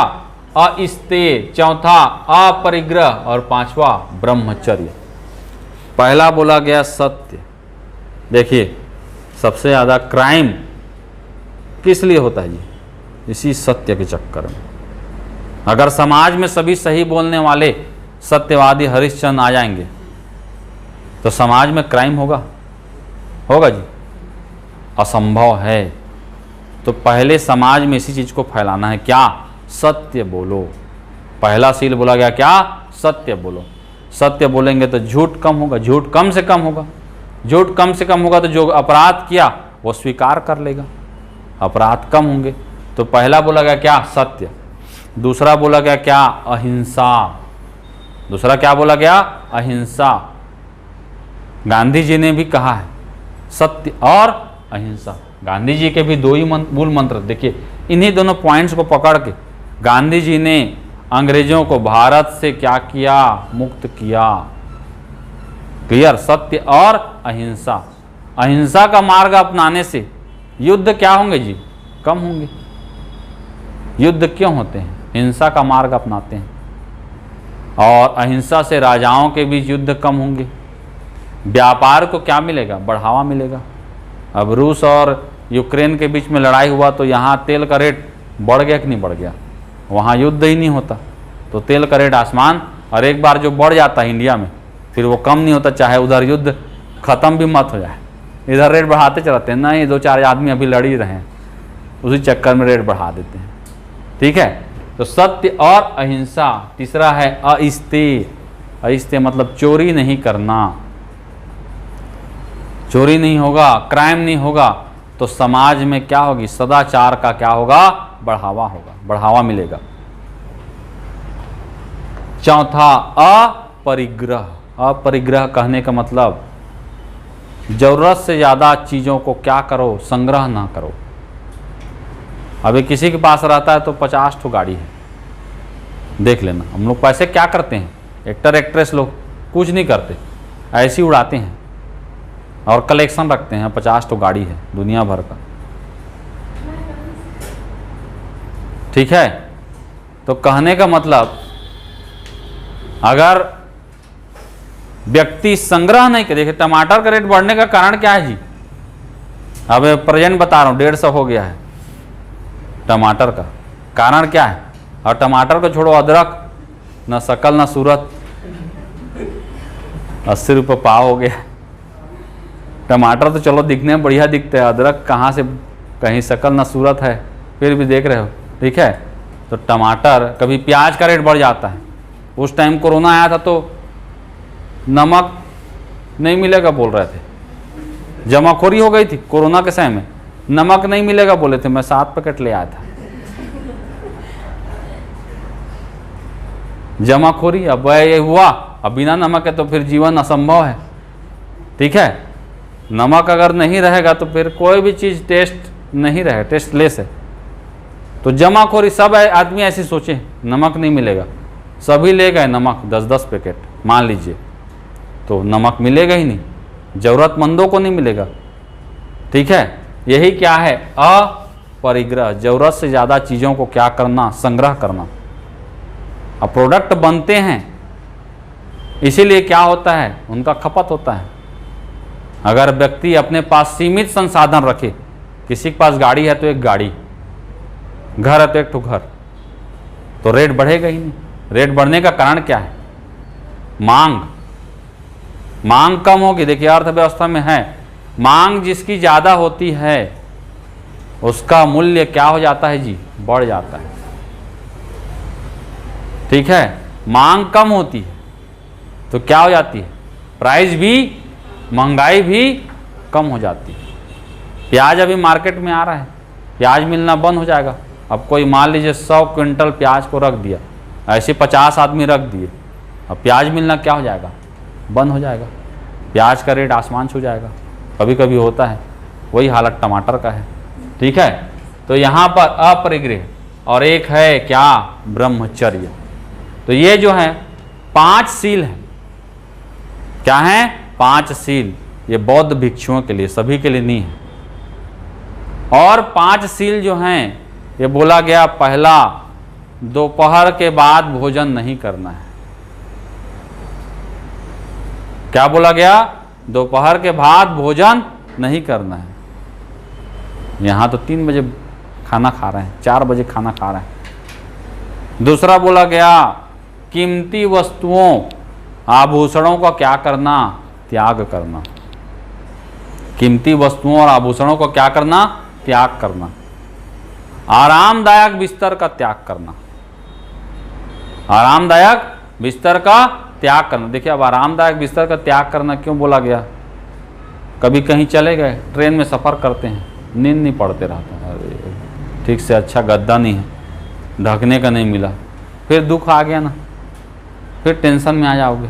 Speaker 1: अस्तेय। चौथा अपरिग्रह। और 5वां ब्रह्मचर्य। पहला बोला गया सत्य। देखिए सबसे ज़्यादा क्राइम किस लिए होता है जी? इसी सत्य के चक्कर में। अगर समाज में सभी सही बोलने वाले सत्यवादी हरिश्चंद्र आ जाएंगे तो समाज में क्राइम होगा? होगा जी? असंभव है। तो पहले समाज में इसी चीज़ को फैलाना है। क्या? सत्य बोलो। पहला शील बोला गया क्या? सत्य बोलो। सत्य बोलेंगे तो झूठ कम होगा, झूठ कम से कम होगा। झूठ कम से कम होगा तो जो अपराध किया वो स्वीकार कर लेगा, अपराध कम होंगे। तो पहला बोला गया क्या? सत्य। दूसरा बोला गया क्या? अहिंसा। दूसरा क्या बोला गया? अहिंसा। गांधी जी ने भी कहा है सत्य और अहिंसा। गांधी जी के भी दो ही मूल मंत्र, देखिए इन्हीं दोनों पॉइंट्स को पकड़ के गांधी जी ने अंग्रेजों को भारत से क्या किया, मुक्त किया। क्लियर, सत्य और अहिंसा। अहिंसा का मार्ग अपनाने से युद्ध क्या होंगे जी, कम होंगे। युद्ध क्यों होते हैं, हिंसा का मार्ग अपनाते हैं, और अहिंसा से राजाओं के बीच युद्ध कम होंगे। व्यापार को क्या मिलेगा, बढ़ावा मिलेगा। अब रूस और यूक्रेन के बीच में लड़ाई हुआ तो यहाँ तेल का रेट बढ़ गया कि नहीं बढ़ गया, वहाँ युद्ध ही नहीं होता तो तेल का रेट आसमान। और एक बार जो बढ़ जाता है इंडिया में फिर वो कम नहीं होता, चाहे उधर युद्ध खत्म भी मत हो जाए, इधर रेट बढ़ाते चलाते हैं। नहीं, दो चार आदमी अभी लड़ ही रहे हैं, उसी चक्कर में रेट बढ़ा देते हैं। ठीक है, तो सत्य और अहिंसा। तीसरा है अस्तेय। अस्तेय मतलब चोरी नहीं करना। चोरी नहीं होगा, क्राइम नहीं होगा तो समाज में क्या होगी, सदाचार का क्या होगा, बढ़ावा होगा, बढ़ावा मिलेगा। चौथा अपरिग्रह। अपरिग्रह कहने का मतलब जरूरत से ज़्यादा चीज़ों को क्या करो, संग्रह ना करो। अभी किसी के पास रहता है तो 50 ठो गाड़ी है, देख लेना। हम लोग पैसे क्या करते हैं, एक्टर एक्ट्रेस लोग कुछ नहीं करते, ऐसे ही उड़ाते हैं और कलेक्शन रखते हैं। 50 ठो गाड़ी है दुनिया भर का। ठीक है, तो कहने का मतलब अगर व्यक्ति संग्रह नहीं करे। देखिए टमाटर का रेट बढ़ने का कारण क्या है जी, अब प्रेजेंट बता रहा हूँ, 150 हो गया है टमाटर का। कारण क्या है, और टमाटर को छोड़ो, अदरक न शकल न सूरत, 80 रुपये पाव हो गया। टमाटर तो चलो दिखने में बढ़िया दिखते हैं, अदरक कहाँ से, कहीं शकल न सूरत है, फिर भी देख रहे हो। ठीक है, तो टमाटर, कभी प्याज का रेट बढ़ जाता है। उस टाइम कोरोना आया था तो नमक नहीं मिलेगा बोल रहे थे, जमाखोरी हो गई थी कोरोना के समय में, नमक नहीं मिलेगा बोले थे, मैं 7 पैकेट ले आया था। जमाखोरी, अब ये हुआ, अब बिना नमक है तो फिर जीवन असंभव है। ठीक है, नमक अगर नहीं रहेगा तो फिर कोई भी चीज़ टेस्ट नहीं रहे, टेस्टलेस है। तो जमाखोरी, सब आदमी ऐसे सोचे नमक नहीं मिलेगा, सभी ले गए नमक 10-10 पैकेट मान लीजिए, तो नमक मिलेगा ही नहीं, ज़रूरतमंदों को नहीं मिलेगा। ठीक है, यही क्या है, अपरिग्रह। ज़रूरत से ज़्यादा चीज़ों को क्या करना, संग्रह करना। अब प्रोडक्ट बनते हैं इसीलिए क्या होता है, उनका खपत होता है। अगर व्यक्ति अपने पास सीमित संसाधन रखे, किसी के पास गाड़ी है तो एक गाड़ी, घर है तो एक ठो घर, तो रेट बढ़ेगा ही नहीं। रेट बढ़ने का कारण क्या है, मांग। मांग कम होगी। देखिए अर्थव्यवस्था में है, मांग जिसकी ज़्यादा होती है उसका मूल्य क्या हो जाता है जी, बढ़ जाता है। ठीक है, मांग कम होती है तो क्या हो जाती है, प्राइस भी, महंगाई भी कम हो जाती है। प्याज अभी मार्केट में आ रहा है, प्याज मिलना बंद हो जाएगा। अब कोई मान लीजिए 100 क्विंटल प्याज को रख दिया, ऐसे 50 आदमी रख दिए, अब प्याज मिलना क्या हो जाएगा, बंद हो जाएगा। प्याज का रेट आसमान छू जाएगा, कभी कभी होता है। वही हालत टमाटर का है। ठीक है, तो यहाँ पर अपरिग्रह और एक है क्या, ब्रह्मचर्य। तो ये जो है 5 सील है। क्या है, 5 सील। ये बौद्ध भिक्षुओं के लिए, सभी के लिए नहीं है। और 5 सील जो हैं ये बोला गया, पहला, दोपहर के बाद भोजन नहीं करना है। क्या बोला गया, दोपहर के बाद भोजन नहीं करना है। यहाँ तो 3 बजे खाना खा रहे हैं, 4 बजे खाना खा रहे हैं। दूसरा बोला गया, कीमती वस्तुओं, आभूषणों का क्या करना, त्याग करना। कीमती वस्तुओं और आभूषणों को क्या करना, त्याग करना। आरामदायक बिस्तर का त्याग करना, आरामदायक बिस्तर का त्याग करना। देखिए अब आरामदायक बिस्तर का त्याग करना क्यों बोला गया, कभी कहीं चले गए, ट्रेन में सफ़र करते हैं, नींद नहीं पड़ते रहते हैं, अरे ठीक से अच्छा गद्दा नहीं है, ढकने का नहीं मिला, फिर दुख आ गया ना, फिर टेंशन में आ जाओगे।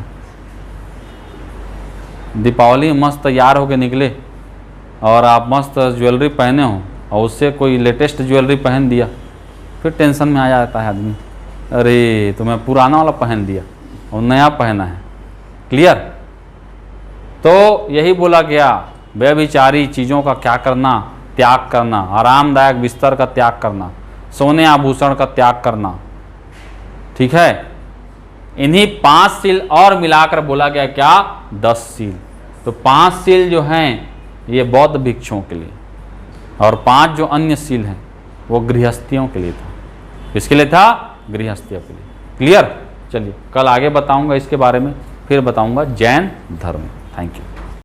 Speaker 1: दीपावली में मस्त तैयार होके निकले और आप मस्त ज्वेलरी पहने हो और उससे कोई लेटेस्ट ज्वेलरी पहन दिया, फिर टेंशन में आ जाता है आदमी, अरे तो मैं पुराना वाला पहन दिया और नया पहना है। क्लियर? तो यही बोला गया, व्यभिचारी चीज़ों का क्या करना, त्याग करना, आरामदायक बिस्तर का त्याग करना, सोने आभूषण का त्याग करना। ठीक है, इन्हीं 5 सील और मिलाकर बोला गया क्या, 10 सील। तो 5 सील जो हैं ये बौद्ध भिक्षुओं के लिए, और 5 जो अन्य सील हैं वो गृहस्थियों के लिए था। इसके लिए था, गृहस्थियों के लिए। क्लियर? चलिए कल आगे बताऊंगा इसके बारे में, फिर बताऊंगा जैन धर्म। Thank you.